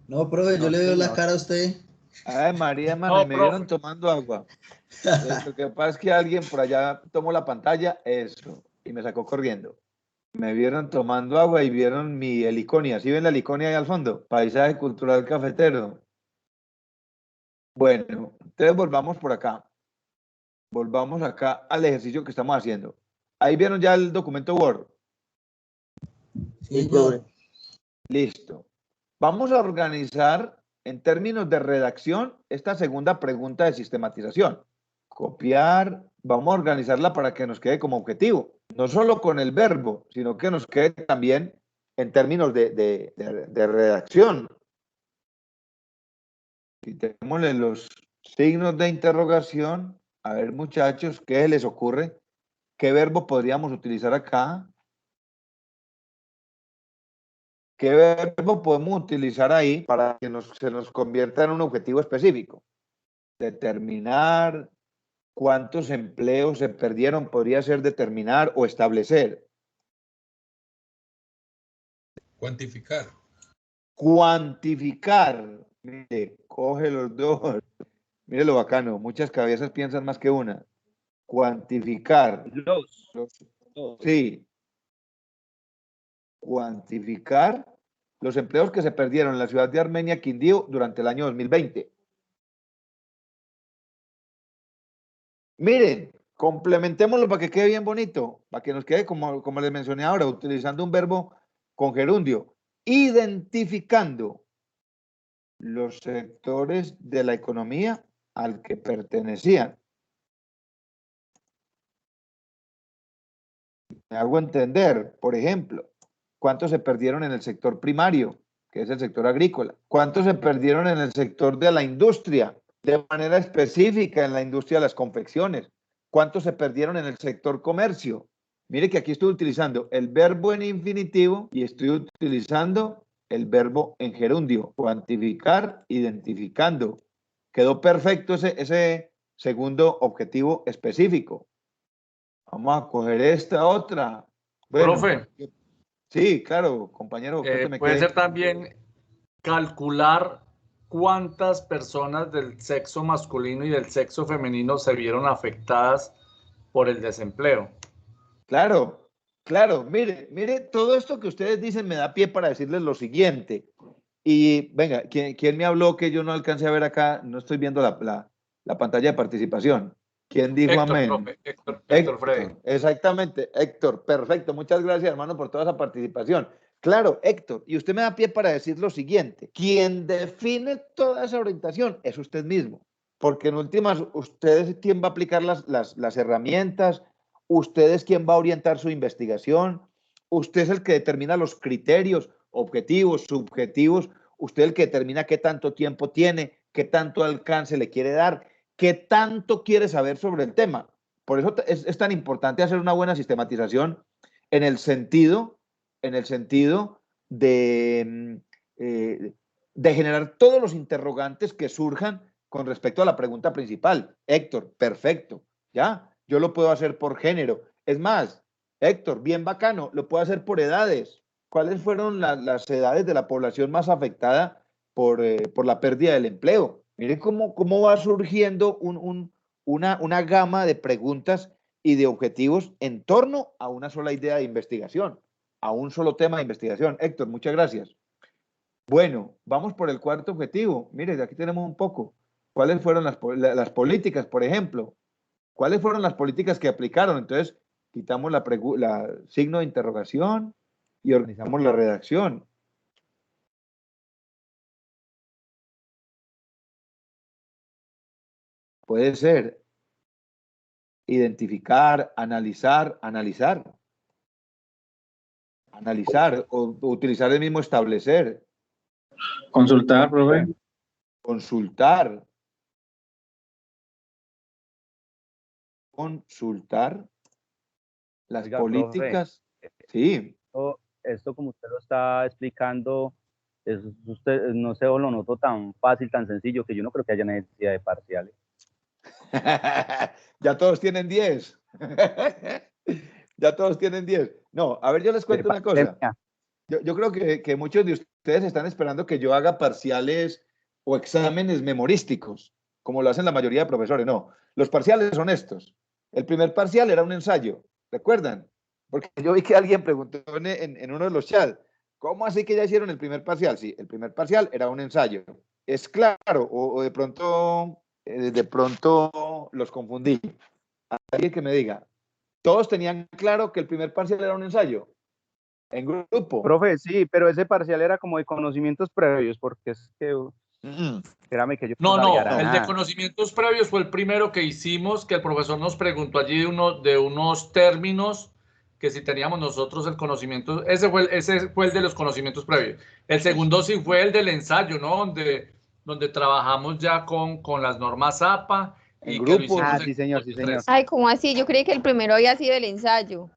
No, profe, yo le veo la cara a usted. Ay, María, mano, No, me profe. vieron tomando agua. Lo que pasa es que alguien por allá tomó la pantalla, eso, y me sacó corriendo. Me vieron tomando agua y vieron mi heliconia. ¿Sí ven la heliconia ahí al fondo? Paisaje cultural cafetero. Bueno, entonces volvamos por acá. Volvamos acá al ejercicio que estamos haciendo. Ahí vieron ya el documento Word. Sí, profe. Listo. Vamos a organizar en términos de redacción esta segunda pregunta de sistematización. Copiar, vamos a organizarla para que nos quede como objetivo. No solo con el verbo, sino que nos quede también en términos de redacción. Quitémosle los signos de interrogación. A ver, muchachos, ¿qué les ocurre? ¿Qué verbo podríamos utilizar acá? ¿Qué verbo podemos utilizar ahí para que se nos convierta en un objetivo específico? Determinar cuántos empleos se perdieron, podría ser determinar o establecer. Cuantificar. Cuantificar. Mire, coge los dos. Mire lo bacano, muchas cabezas piensan más que una. Cuantificar. Sí. Cuantificar los empleos que se perdieron en la ciudad de Armenia, Quindío, durante el año 2020. Miren, complementémoslo para que quede bien bonito, para que nos quede como les mencioné ahora, utilizando un verbo con gerundio, identificando los sectores de la economía al que pertenecían. Me hago entender, por ejemplo, ¿cuántos se perdieron en el sector primario, que es el sector agrícola? ¿Cuántos se perdieron en el sector de la industria, de manera específica en la industria de las confecciones? ¿Cuántos se perdieron en el sector comercio? Mire que aquí estoy utilizando el verbo en infinitivo y estoy utilizando el verbo en gerundio, cuantificar, identificando. Quedó perfecto ese segundo objetivo específico. Vamos a coger esta otra. Bueno, Profe, sí, claro, compañero, cuénteme puede qué. ser también calcular cuántas personas del sexo masculino y del sexo femenino se vieron afectadas por el desempleo. Claro, claro, mire, todo esto que ustedes dicen me da pie para decirles lo siguiente. Y venga, ¿quién me habló que yo no alcancé a ver acá? No estoy viendo la pantalla de participación. ¿Quién dijo Héctor, amén? profe, Héctor Freddy. Exactamente, Héctor, perfecto. Muchas gracias, hermano, por toda esa participación. Claro, Héctor, y usted me da pie para decir lo siguiente. Quien define toda esa orientación es usted mismo, porque en últimas, usted es quien va a aplicar las herramientas, usted es quien va a orientar su investigación, usted es el que determina los criterios, objetivos, subjetivos, usted es el que determina qué tanto tiempo tiene, qué tanto alcance le quiere dar, qué tanto quiere saber sobre el tema. Por eso es tan importante hacer una buena sistematización en el sentido de, de generar todos los interrogantes que surjan con respecto a la pregunta principal. Héctor, perfecto, ¿ya? Yo lo puedo hacer por género. Es más, Héctor, bien bacano, lo puedo hacer por edades. ¿Cuáles fueron las edades de la población más afectada por la pérdida del empleo? Miren cómo va surgiendo una gama de preguntas y de objetivos en torno a una sola idea de investigación, a un solo tema de investigación. Héctor, muchas gracias. Bueno, vamos por el cuarto objetivo. Mire, de aquí tenemos un poco. ¿Cuáles fueron las políticas, por ejemplo? ¿Cuáles fueron las políticas que aplicaron? Entonces, quitamos la signo de interrogación y organizamos la redacción. Puede ser identificar, analizar o utilizar el mismo establecer. Consultar, profe. Consultar las Oiga, políticas. profe, Sí. esto como usted lo está explicando, usted, no sé, lo noto tan fácil, tan sencillo, que yo no creo que haya necesidad de parciales. Ya todos tienen 10. Ya todos tienen 10. No, a ver, yo les cuento una cosa. Yo creo que muchos de ustedes están esperando que yo haga parciales o exámenes memorísticos, como lo hacen la mayoría de profesores. No, los parciales son estos. El primer parcial era un ensayo, ¿recuerdan? Porque yo vi que alguien preguntó en uno de los chats, ¿cómo así que ya hicieron el primer parcial? Sí, el primer parcial era un ensayo. Es claro, o de pronto los confundí. Alguien que me diga, ¿todos tenían claro que el primer parcial era un ensayo? En grupo. Profe, sí, pero ese parcial era como de conocimientos previos, porque es que, espérame que yo No, sabía el nada. de conocimientos previos fue el primero que hicimos, que el profesor nos preguntó allí de unos términos que si teníamos nosotros el conocimiento, ese fue el de los conocimientos previos. El segundo sí fue el del ensayo, ¿no? Donde trabajamos ya con las normas APA y En que lo grupos. hicimos Sí, señor, sí, señor. Ay, ¿cómo así? Yo creí que el primero había sido el ensayo.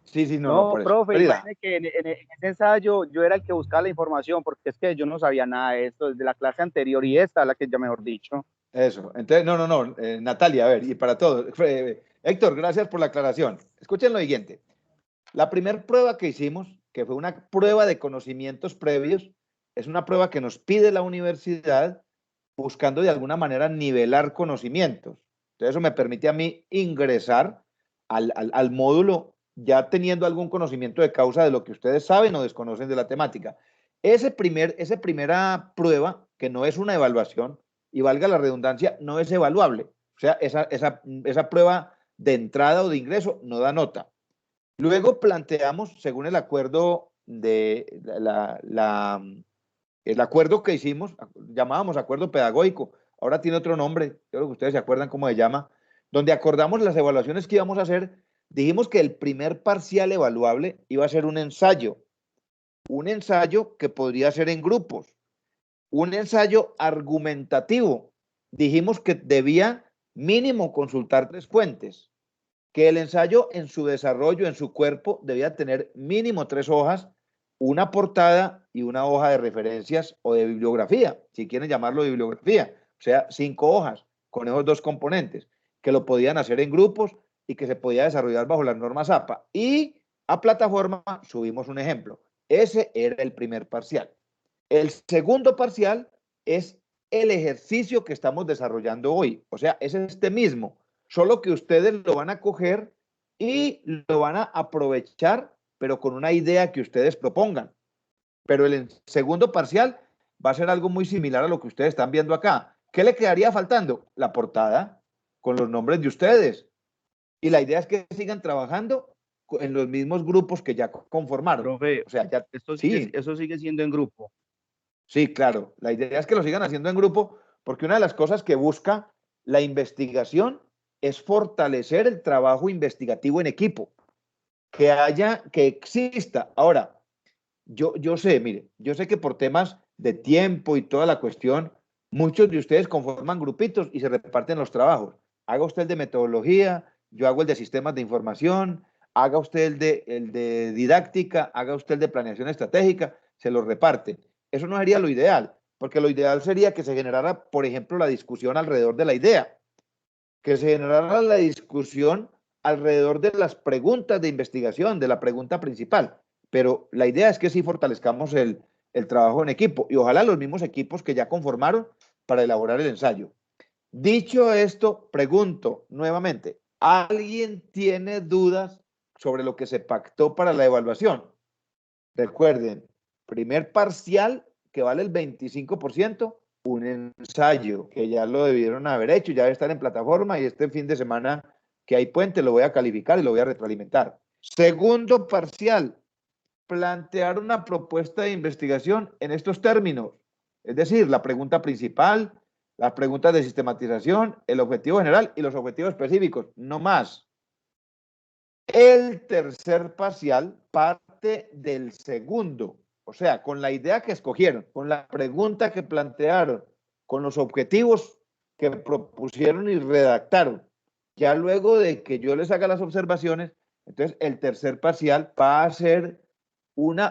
Sí, No, por eso. profe, Frida. imagínate que en ese ensayo yo era el que buscaba la información, porque es que yo no sabía nada de esto, desde la clase anterior y esta, la que ya mejor dicho. Eso. Entonces, no. Natalia, a ver, y para todos. Héctor, gracias por la aclaración. Escuchen lo siguiente. La primera prueba que hicimos, que fue una prueba de conocimientos previos, es una prueba que nos pide la universidad buscando de alguna manera nivelar conocimientos. Entonces, eso me permite a mí ingresar al módulo ya teniendo algún conocimiento de causa de lo que ustedes saben o desconocen de la temática. Esa primera prueba, que no es una evaluación, y valga la redundancia, no es evaluable. O sea, esa prueba de entrada o de ingreso no da nota. Luego planteamos, según el acuerdo el acuerdo que hicimos, llamábamos acuerdo pedagógico, ahora tiene otro nombre, yo creo que ustedes se acuerdan cómo se llama, donde acordamos las evaluaciones que íbamos a hacer, dijimos que el primer parcial evaluable iba a ser un ensayo que podría ser en grupos, un ensayo argumentativo. Dijimos que debía mínimo consultar 3 fuentes, que el ensayo en su desarrollo, en su cuerpo, debía tener mínimo 3 hojas, una portada y una hoja de referencias o de bibliografía, si quieren llamarlo de bibliografía, o sea, 5 hojas con esos 2 componentes, que lo podían hacer en grupos y que se podía desarrollar bajo las normas APA. Y a plataforma subimos un ejemplo. Ese era el primer parcial. El segundo parcial es el ejercicio que estamos desarrollando hoy, o sea, es este mismo, solo que ustedes lo van a coger y lo van a aprovechar, pero con una idea que ustedes propongan. Pero el segundo parcial va a ser algo muy similar a lo que ustedes están viendo acá. ¿Qué le quedaría faltando? La portada con los nombres de ustedes. Y la idea es que sigan trabajando en los mismos grupos que ya conformaron. Profe, o sea, ya, sí, eso sigue siendo en grupo. Sí, claro. La idea es que lo sigan haciendo en grupo, porque una de las cosas que busca la investigación es fortalecer el trabajo investigativo en equipo, que exista. Ahora, yo sé, mire, yo sé que por temas de tiempo y toda la cuestión, muchos de ustedes conforman grupitos y se reparten los trabajos. Haga usted el de metodología, yo hago el de sistemas de información, haga usted el de didáctica, haga usted el de planeación estratégica, se los reparte. Eso no sería lo ideal, porque lo ideal sería que se generara, por ejemplo, la discusión alrededor de la idea, que se generara la discusión alrededor de las preguntas de investigación, de la pregunta principal. Pero la idea es que sí fortalezcamos el trabajo en equipo y ojalá los mismos equipos que ya conformaron para elaborar el ensayo. Dicho esto, pregunto nuevamente, ¿alguien tiene dudas sobre lo que se pactó para la evaluación? Recuerden, primer parcial que vale el 25%, un ensayo que ya lo debieron haber hecho, ya debe estar en plataforma y este fin de semana que hay puente lo voy a calificar y lo voy a retroalimentar. Segundo parcial, plantear una propuesta de investigación en estos términos, es decir, la pregunta principal, las preguntas de sistematización, el objetivo general y los objetivos específicos, no más. El tercer parcial parte del segundo, o sea, con la idea que escogieron, con la pregunta que plantearon, con los objetivos que propusieron y redactaron. Ya luego de que yo les haga las observaciones, entonces el tercer parcial va a ser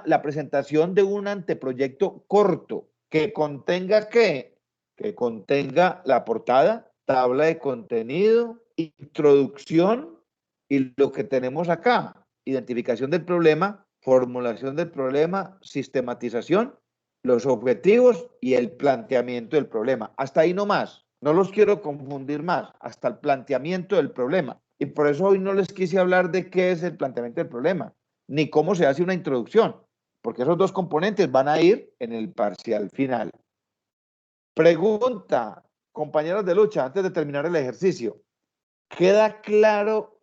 la presentación de un anteproyecto corto que contenga ¿qué? Que contenga la portada, tabla de contenido, introducción y lo que tenemos acá, identificación del problema, formulación del problema, sistematización, los objetivos y el planteamiento del problema. Hasta ahí no más. No los quiero confundir más, hasta el planteamiento del problema. Y por eso hoy no les quise hablar de qué es el planteamiento del problema, ni cómo se hace una introducción, porque esos 2 componentes van a ir en el parcial final. Pregunta, compañeros de lucha, antes de terminar el ejercicio. ¿Queda claro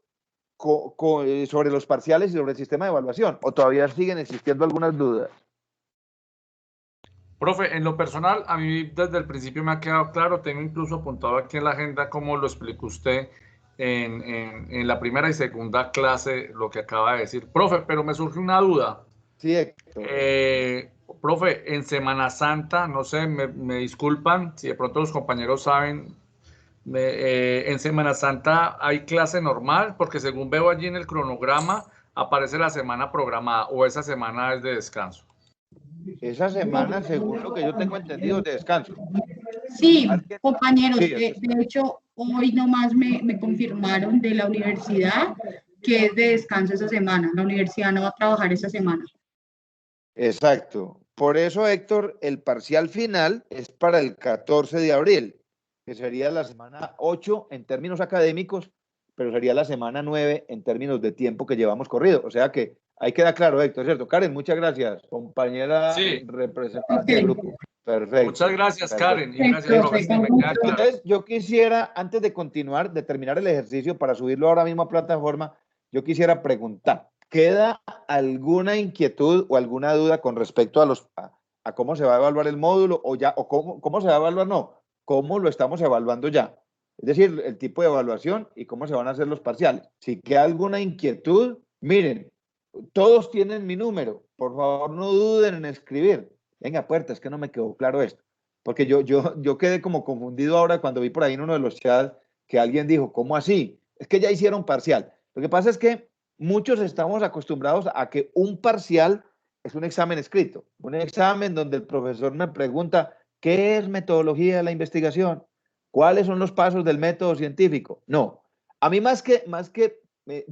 sobre los parciales y sobre el sistema de evaluación? ¿O todavía siguen existiendo algunas dudas? Profe, en lo personal, a mí desde el principio me ha quedado claro, tengo incluso apuntado aquí en la agenda cómo lo explicó usted en la primera y segunda clase, lo que acaba de decir. Profe, pero me surge una duda. Sí, Héctor. Profe, en Semana Santa, no sé, me disculpan si de pronto los compañeros saben, en Semana Santa hay clase normal, porque según veo allí en el cronograma, aparece la semana programada o esa semana es de descanso. Esa semana, según lo que yo tengo entendido, es de descanso. Sí, compañeros, de hecho, hoy nomás me confirmaron de la universidad que es de descanso esa semana. La universidad no va a trabajar esa semana. Exacto. Por eso, Héctor, el parcial final es para el 14 de abril, que sería la semana 8 en términos académicos, pero sería la semana 9 en términos de tiempo que llevamos corrido. O sea que ahí queda claro, Héctor, ¿cierto? Karen, muchas gracias, compañera representante del grupo. Perfecto. Muchas gracias, perfecto. Karen. Y gracias, profesor. Me queda claro. Entonces, yo quisiera, antes de continuar, de terminar el ejercicio, para subirlo ahora mismo a plataforma, yo quisiera preguntar, ¿queda alguna inquietud o alguna duda con respecto a cómo se va a evaluar el módulo o cómo se va a evaluar? No, cómo lo estamos evaluando ya. Es decir, el tipo de evaluación y cómo se van a hacer los parciales. Si queda alguna inquietud, miren, todos tienen mi número. Por favor, no duden en escribir. Venga, Puerta, es que no me quedó claro esto. Porque yo quedé como confundido ahora cuando vi por ahí en uno de los chats que alguien dijo, ¿cómo así? Es que ya hicieron parcial. Lo que pasa es que muchos estamos acostumbrados a que un parcial es un examen escrito, un examen donde el profesor me pregunta, ¿qué es metodología de la investigación? ¿Cuáles son los pasos del método científico? No, a mí más que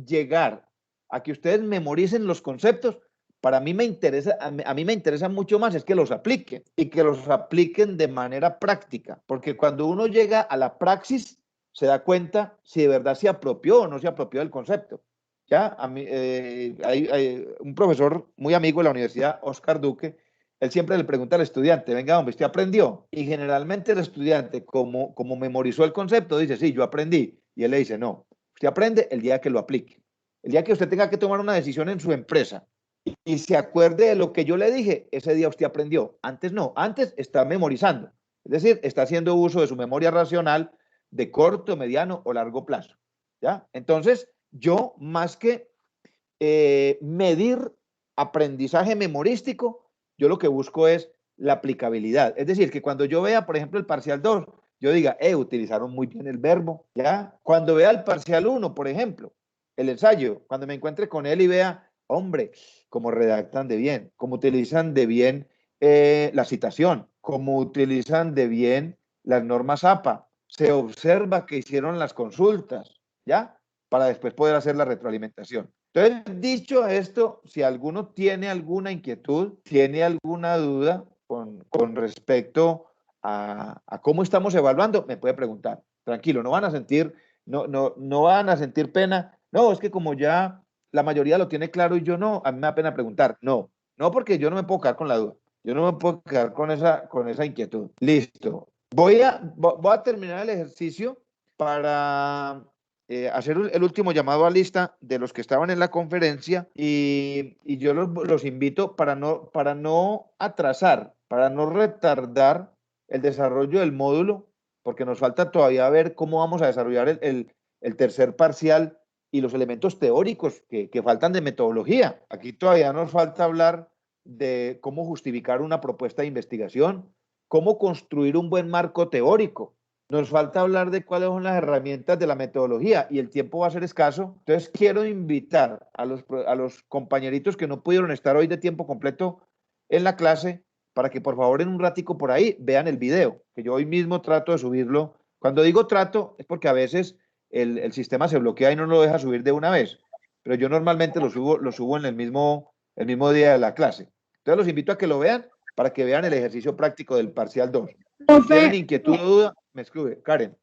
llegar a que ustedes memoricen los conceptos, para mí me interesa, a mí me interesa mucho más es que los apliquen y que los apliquen de manera práctica, porque cuando uno llega a la praxis, se da cuenta si de verdad se apropió o no se apropió del concepto. Ya, a mí, hay un profesor muy amigo de la universidad, Oscar Duque, él siempre le pregunta al estudiante, venga, hombre, ¿usted aprendió? Y generalmente el estudiante, como memorizó el concepto, dice, sí, yo aprendí. Y él le dice, no, usted aprende el día que lo aplique. El día que usted tenga que tomar una decisión en su empresa y se acuerde de lo que yo le dije, ese día usted aprendió. Antes no, antes está memorizando. Es decir, está haciendo uso de su memoria racional de corto, mediano o largo plazo. ¿Ya? Entonces, yo más que medir aprendizaje memorístico, yo lo que busco es la aplicabilidad. Es decir, que cuando yo vea, por ejemplo, el parcial 2, yo diga, utilizaron muy bien el verbo, ¿ya? Cuando vea el parcial 1, por ejemplo, el ensayo, cuando me encuentre con él y vea, hombre, cómo redactan de bien, cómo utilizan de bien la citación, cómo utilizan de bien las normas APA, se observa que hicieron las consultas, ¿ya? Para después poder hacer la retroalimentación. Entonces, dicho esto, si alguno tiene alguna inquietud, tiene alguna duda con respecto a cómo estamos evaluando, me puede preguntar. Tranquilo, no van a sentir, no van a sentir pena. No, es que como ya la mayoría lo tiene claro y yo no, a mí me da pena preguntar. No, porque yo no me puedo quedar con la duda. Yo no me puedo quedar con esa inquietud. Listo. Voy a terminar el ejercicio para hacer el último llamado a lista de los que estaban en la conferencia y yo los invito para no atrasar, para no retardar el desarrollo del módulo, porque nos falta todavía ver cómo vamos a desarrollar el tercer parcial y los elementos teóricos que faltan de metodología. Aquí todavía nos falta hablar de cómo justificar una propuesta de investigación, cómo construir un buen marco teórico. Nos falta hablar de cuáles son las herramientas de la metodología y el tiempo va a ser escaso. Entonces quiero invitar a los compañeritos que no pudieron estar hoy de tiempo completo en la clase para que por favor en un ratico por ahí vean el video, que yo hoy mismo trato de subirlo. Cuando digo trato es porque a veces el sistema se bloquea y no lo deja subir de una vez, pero yo normalmente lo subo en el mismo día de la clase. Entonces los invito a que lo vean para que vean el ejercicio práctico del parcial 2. Si tienen inquietud o duda, me escribe. Karen.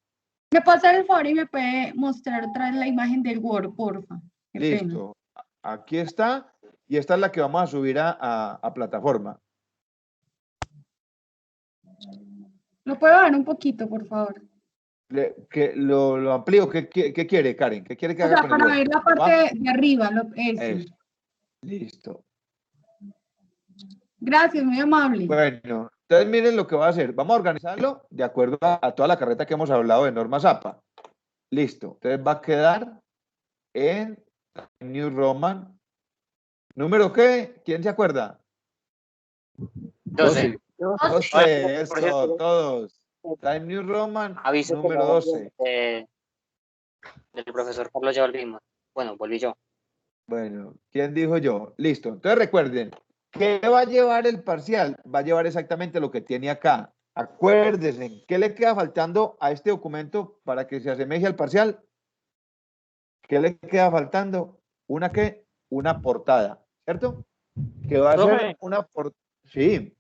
¿Me puede hacer el favor y me puede mostrar otra vez la imagen del Word, porfa? Qué Listo. pena. Aquí está. Y esta es la que vamos a subir a plataforma. ¿Lo puedo ver un poquito, por favor? Que lo amplío. ¿Qué quiere, Karen? ¿Qué quiere que haga con el Word? Para ver la parte de arriba. Eso. Listo. Gracias, muy amable. Bueno, entonces miren lo que voy a hacer. Vamos a organizarlo de acuerdo a toda la carreta que hemos hablado de normas APA. Listo. Entonces va a quedar en New Roman. ¿Número qué? ¿Quién se acuerda? 12. 12, eso, todos. Time New Roman, Aviso número 12. Del profesor Carlos ya volvimos. Bueno, volví yo. Bueno, ¿quién dijo yo? Listo. Entonces recuerden, ¿qué va a llevar el parcial? Va a llevar exactamente lo que tiene acá. Acuérdense, ¿qué le queda faltando a este documento para que se asemeje al parcial? ¿Qué le queda faltando? ¿Una qué? Una portada, ¿cierto? Que va a ser una portada. Sí.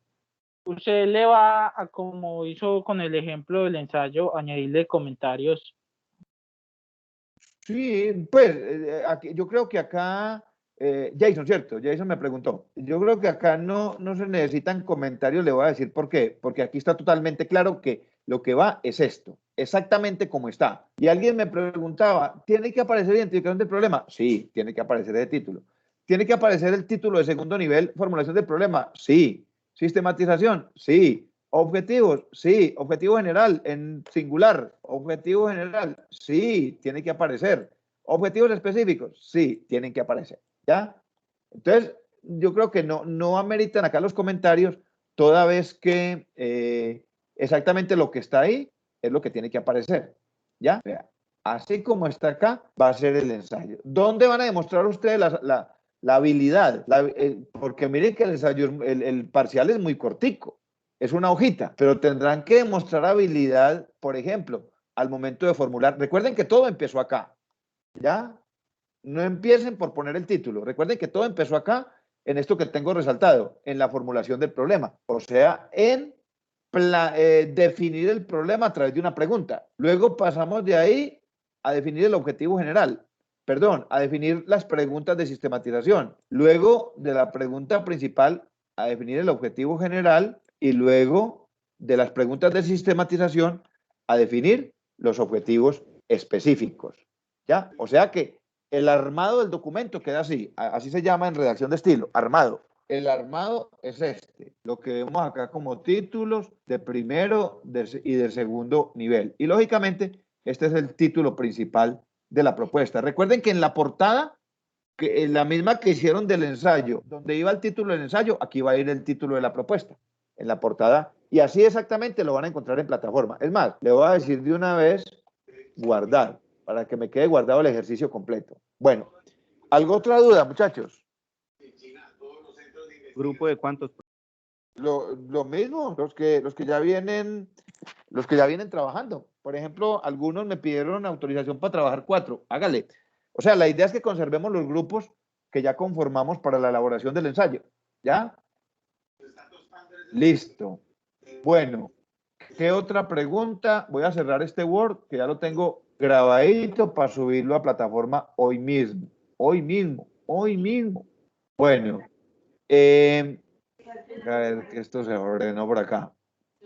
Usted le va a, como hizo con el ejemplo del ensayo, añadirle comentarios. Sí, pues aquí, yo creo que acá, Jason, ¿cierto? Jason me preguntó. Yo creo que acá no se necesitan comentarios, le voy a decir por qué. Porque aquí está totalmente claro que lo que va es esto, exactamente como está. Y alguien me preguntaba, ¿tiene que aparecer identificación del problema? Sí, tiene que aparecer el título. ¿Tiene que aparecer el título de segundo nivel, formulación del problema? Sí. ¿Sistematización? Sí. Objetivos, sí. Objetivo general, en singular. Objetivo general, sí, tiene que aparecer. Objetivos específicos, sí, tienen que aparecer. ¿Ya? Entonces, yo creo que no ameritan acá los comentarios, toda vez que exactamente lo que está ahí es lo que tiene que aparecer. ¿Ya? Vea, así como está acá, va a ser el ensayo. ¿Dónde van a demostrar ustedes la habilidad? Porque miren que el ensayo, el parcial es muy cortico, es una hojita, pero tendrán que demostrar habilidad, por ejemplo, al momento de formular. Recuerden que todo empezó acá, ¿ya? No empiecen por poner el título. Recuerden que todo empezó acá, en esto que tengo resaltado, en la formulación del problema. O sea, en definir el problema a través de una pregunta. Luego pasamos de ahí a definir el objetivo general. Perdón, a definir las preguntas de sistematización. Luego de la pregunta principal, a definir el objetivo general. Y luego de las preguntas de sistematización, a definir los objetivos específicos. ¿Ya? O sea que el armado del documento queda así. Así se llama en redacción de estilo, armado. El armado es este, lo que vemos acá como títulos de primero y de segundo nivel. Y lógicamente, este es el título principal de la propuesta. Recuerden que en la portada, que en la misma que hicieron del ensayo, donde iba el título del ensayo, aquí va a ir el título de la propuesta, en la portada. Y así exactamente lo van a encontrar en plataforma. Es más, le voy a decir de una vez, guardar, para que me quede guardado el ejercicio completo. Bueno, ¿alguna otra duda, muchachos? ¿Grupo de cuántos? Lo mismo, los que ya vienen trabajando. Por ejemplo, algunos me pidieron autorización para trabajar 4. Hágale. O sea, la idea es que conservemos los grupos que ya conformamos para la elaboración del ensayo. ¿Ya? Listo. Bueno, ¿qué otra pregunta? Voy a cerrar este Word, que ya lo tengo grabadito para subirlo a plataforma hoy mismo. Hoy mismo. Bueno. A ver, que esto se ordenó por acá.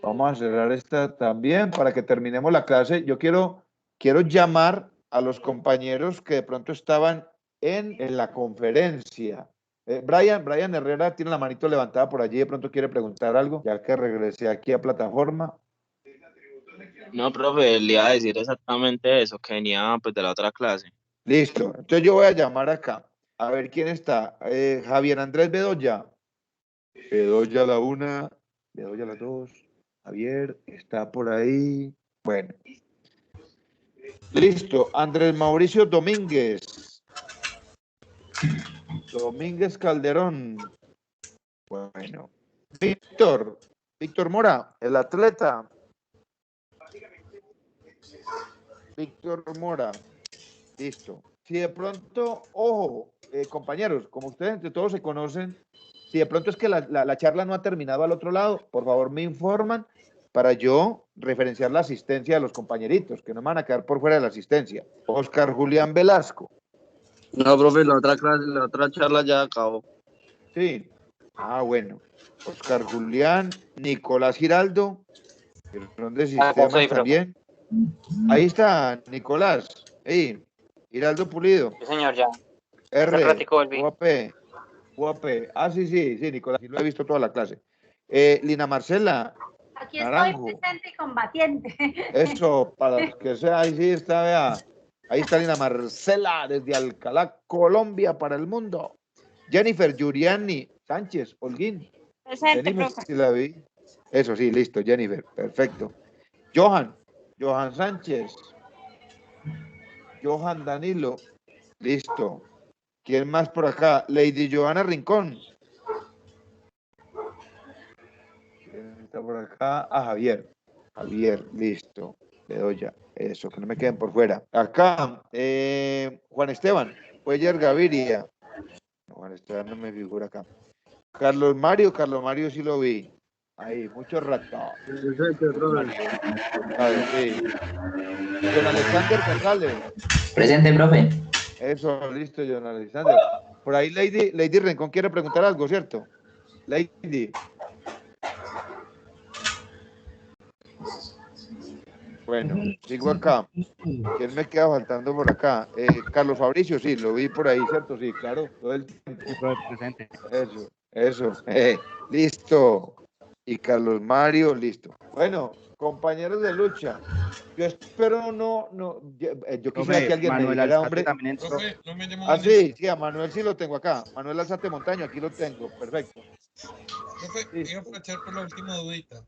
Vamos a cerrar esta también para que terminemos la clase. Yo quiero llamar a los compañeros que de pronto estaban en la conferencia. Brian Herrera tiene la manito levantada por allí, de pronto quiere preguntar algo, ya que regresé aquí a plataforma. No, profe, le iba a decir exactamente eso, que venía pues de la otra clase. Listo, entonces yo voy a llamar acá, a ver quién está. Javier Andrés Bedoya. Bedoya la 1, Bedoya la 2. Javier está por ahí. Bueno. Listo. Andrés Mauricio Domínguez. Domínguez Calderón. Bueno. Víctor Mora, el atleta. Víctor Mora. Listo. Si de pronto, ojo, compañeros, como ustedes entre todos se conocen, si de pronto es que la charla no ha terminado al otro lado, por favor me informan para yo referenciar la asistencia de los compañeritos, que no me van a quedar por fuera de la asistencia. Oscar Julián Velasco. No, profe, la otra charla ya acabó. Sí. Ah, bueno. Oscar Julián, Nicolás Giraldo, el de sistemas también. Ahí está, Nicolás. Ahí, Giraldo Pulido. Sí, señor, ya. R, UAP. Ah, sí, Nicolás, lo he visto toda la clase. Lina Marcela. Aquí Naranjo. estoy presente y combatiente. Eso, para que sea, ahí sí está, vea. Ahí está Lina Marcela, desde Alcalá, Colombia, para el mundo. Jennifer Yuriani Sánchez, Holguín. Presente, Jennifer, profe. sí la vi. Eso sí, listo, Jennifer, perfecto. Johan Sánchez. Johan Danilo, listo. ¿Quién más por acá? Lady Johanna Rincón. ¿Quién está por acá? Ah, Javier, listo. Le doy ya. Eso, que no me queden por fuera. Acá, Juan Esteban, Cuellar Gaviria. Juan Esteban no me figura acá. Carlos Mario sí lo vi. Ahí, mucho rato. Sí. Don Alexander González. Presente, profe. Eso, listo, John Alexander. Por ahí Lady Rincón quiere preguntar algo, ¿cierto? Lady. Bueno, sigo acá. ¿Quién me queda faltando por acá? Carlos Fabricio, sí, lo vi por ahí, ¿cierto? Sí, claro. Todo el tiempo. Presente. Eso. Listo. Y Carlos Mario, listo. Bueno, compañeros de lucha, yo espero yo quisiera que alguien me Manuel dijera, Alzate hombre. también entró. Profe, no me llamó Ah, la sí, a Manuel sí lo tengo acá. Manuel Alzate Montaño, aquí lo tengo, perfecto. Profe, iba a aprovechar por la última dudita.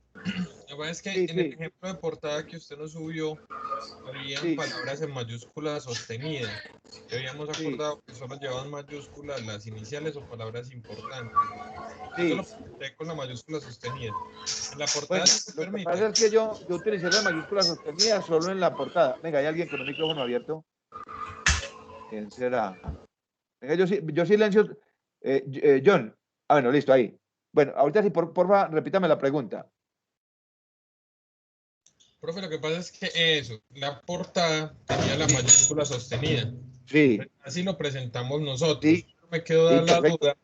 La verdad es que Sí, en el ejemplo de portada que usted nos subió, habían palabras en mayúscula sostenida. Habíamos acordado que solo llevaban mayúsculas las iniciales o palabras importantes. Yo lo presenté con la mayúscula sostenida. En la portada Bueno, sí se lo que permite. pasa es que yo utilicé las mayúsculas sostenidas solo en la portada. Venga, ¿hay alguien con el micrófono abierto? ¿Quién será? Venga, yo silencio. John. Ah, bueno, listo, ahí. Bueno, ahorita sí, porfa, repítame la pregunta. Profe, lo que pasa es que eso, la portada tenía la mayúscula sostenida. Sí. Así lo presentamos nosotros. Sí. Me quedó Sí, la perfecto. duda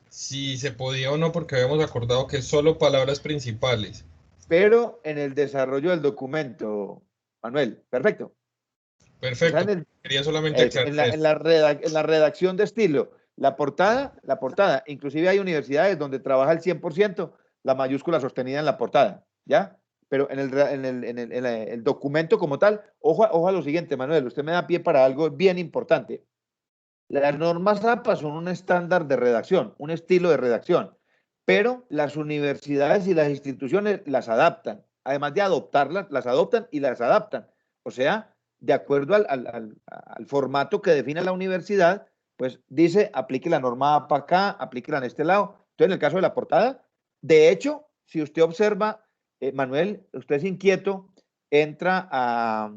si se podía o no, porque habíamos acordado que solo palabras principales. Pero en el desarrollo del documento, Manuel, perfecto. Perfecto. O sea, Quería solamente aclarar en la redacción de estilo, la portada, inclusive hay universidades donde trabaja el 100% la mayúscula sostenida en la portada, ¿ya? Pero en el documento como tal, ojo a lo siguiente, Manuel, usted me da pie para algo bien importante. Las normas APA son un estándar de redacción, un estilo de redacción, pero las universidades y las instituciones las adaptan. Además de adoptarlas, las adoptan y las adaptan. O sea, de acuerdo al formato que define la universidad, pues dice, aplique la norma APA acá, aplíquela en este lado. Entonces, en el caso de la portada, de hecho, si usted observa, Manuel, usted es inquieto, entra a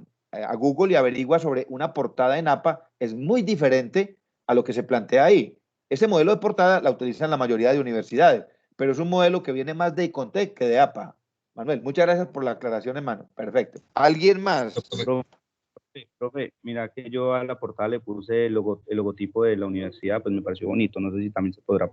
Google y averigua sobre una portada en APA, es muy diferente a lo que se plantea ahí. Ese modelo de portada la utilizan la mayoría de universidades, pero es un modelo que viene más de Icontec que de APA. Manuel, muchas gracias por la aclaración, hermano. Perfecto. ¿Alguien más? Profe, mira que yo a la portada le puse el logotipo de la universidad, pues me pareció bonito. No sé si también se podrá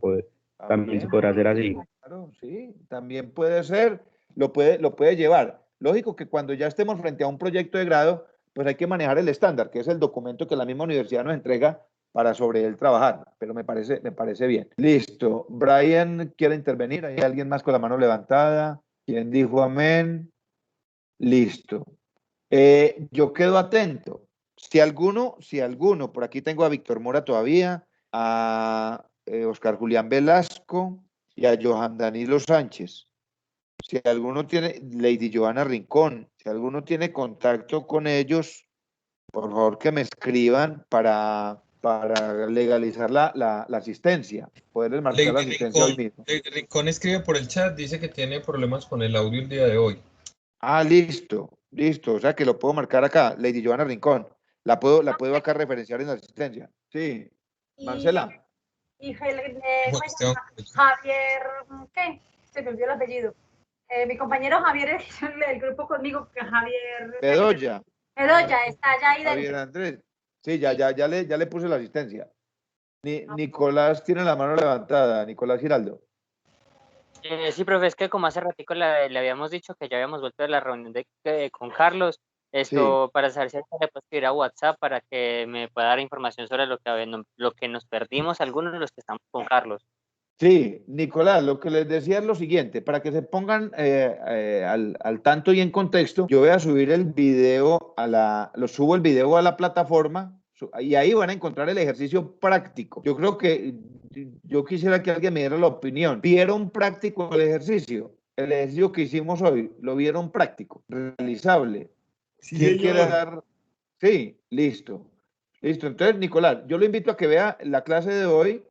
hacer así. Claro, sí, también puede ser, lo puede llevar. Lógico que cuando ya estemos frente a un proyecto de grado, pues hay que manejar el estándar, que es el documento que la misma universidad nos entrega para sobre él trabajar, pero me parece bien. Listo. Brian quiere intervenir. ¿Hay alguien más con la mano levantada? ¿Quién dijo amén? Listo. Yo quedo atento. Si alguno, por aquí tengo a Víctor Mora todavía, a Oscar Julián Velasco y a Johan Danilo Sánchez. Si alguno tiene, Lady Johanna Rincón, si alguno tiene contacto con ellos, por favor que me escriban para legalizar la asistencia, poderles marcar la asistencia hoy mismo. Rincón escribe por el chat, dice que tiene problemas con el audio el día de hoy. Ah, listo, o sea que lo puedo marcar acá, Lady Johanna Rincón. La puedo acá referenciar en la asistencia. Sí, Marcela. Y Javier, ¿qué? Se me olvidó el apellido. Mi compañero Javier es el grupo conmigo, que Javier. Bedoya. Bedoya, está ya ahí dentro. Javier Andrés. Sí, ya le puse la asistencia. Nicolás tiene la mano levantada, Nicolás Giraldo. Sí, profe, es que como hace ratico le habíamos dicho que ya habíamos vuelto de la reunión con Carlos, para saber si le puedo escribir a WhatsApp para que me pueda dar información sobre lo que nos perdimos, algunos de los que estamos con Carlos. Sí, Nicolás, lo que les decía es lo siguiente, para que se pongan al tanto y en contexto, yo voy a subir el video subo el video a la plataforma y ahí van a encontrar el ejercicio práctico. Yo creo que yo quisiera que alguien me diera la opinión. ¿Vieron práctico el ejercicio? El ejercicio que hicimos hoy, ¿lo vieron práctico? ¿Realizable? Sí, ¿Quién señor. quiere dar? Sí, listo. Listo, entonces, Nicolás, yo lo invito a que vea la clase de hoy,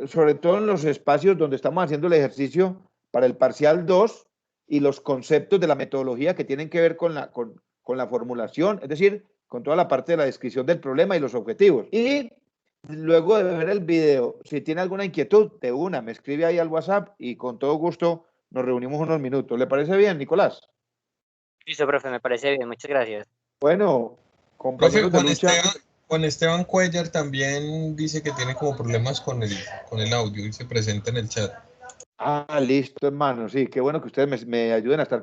sobre todo en los espacios donde estamos haciendo el ejercicio para el parcial 2 y los conceptos de la metodología que tienen que ver con la formulación, es decir, con toda la parte de la descripción del problema y los objetivos. Y luego de ver el video, si tiene alguna inquietud, me escribe ahí al WhatsApp y con todo gusto nos reunimos unos minutos. ¿Le parece bien, Nicolás? Listo, profe, me parece bien, muchas gracias. Bueno, compañeros de lucha. Juan Esteban Cuellar también dice que tiene como problemas con el audio y se presenta en el chat. Ah, listo, hermano. Sí, qué bueno que ustedes me ayuden a estar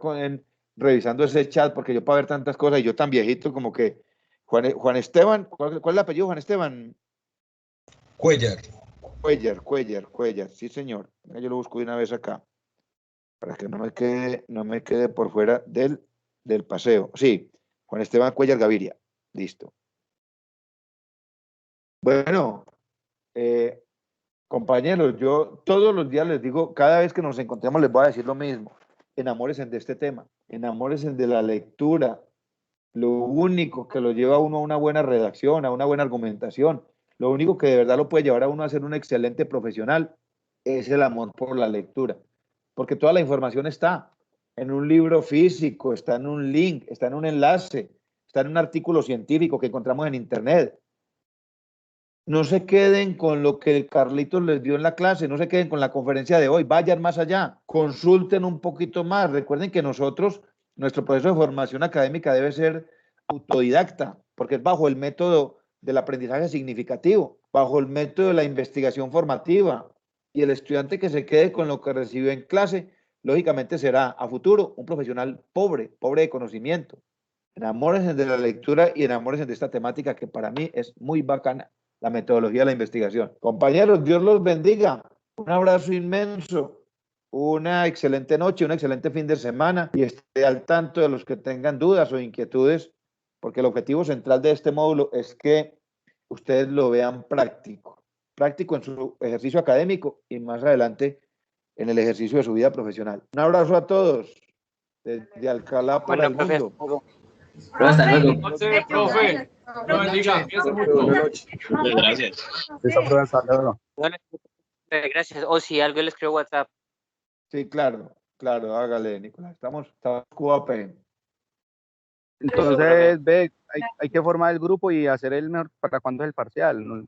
revisando ese chat, porque yo para ver tantas cosas y yo tan viejito como que Juan Esteban, ¿cuál es el apellido, Juan Esteban? Cuellar. Cuellar, sí, señor. Yo lo busco de una vez acá. para que no me quede por fuera del paseo. Sí, Juan Esteban Cuellar Gaviria. Listo. Bueno, compañeros, yo todos los días les digo, cada vez que nos encontremos les voy a decir lo mismo. Enamórense de este tema, enamórense de la lectura. Lo único que lo lleva a uno a una buena redacción, a una buena argumentación, lo único que de verdad lo puede llevar a uno a ser un excelente profesional es el amor por la lectura. Porque toda la información está en un libro físico, está en un link, está en un enlace, está en un artículo científico que encontramos en internet. No se queden con lo que Carlitos les dio en la clase, no se queden con la conferencia de hoy, vayan más allá, consulten un poquito más. Recuerden que nosotros, nuestro proceso de formación académica debe ser autodidacta, porque es bajo el método del aprendizaje significativo, bajo el método de la investigación formativa. Y el estudiante que se quede con lo que recibió en clase, lógicamente será a futuro un profesional pobre de conocimiento. Enamórense de la lectura y enamórense de esta temática que para mí es muy bacana, la metodología de la investigación. Compañeros, Dios los bendiga. Un abrazo inmenso, una excelente noche, un excelente fin de semana y esté al tanto de los que tengan dudas o inquietudes, porque el objetivo central de este módulo es que ustedes lo vean práctico en su ejercicio académico y más adelante en el ejercicio de su vida profesional. Un abrazo a todos desde Alcalá para el mundo. Hasta luego. Profe, no bendiga, cuídese mucho. Gracias. Gracias. O si algo le escribo WhatsApp. Sí, claro, hágale, Nicolás. Estamos QAP. Entonces, ve, hay que formar el grupo y hacer el mejor para cuándo es el parcial. ¿No?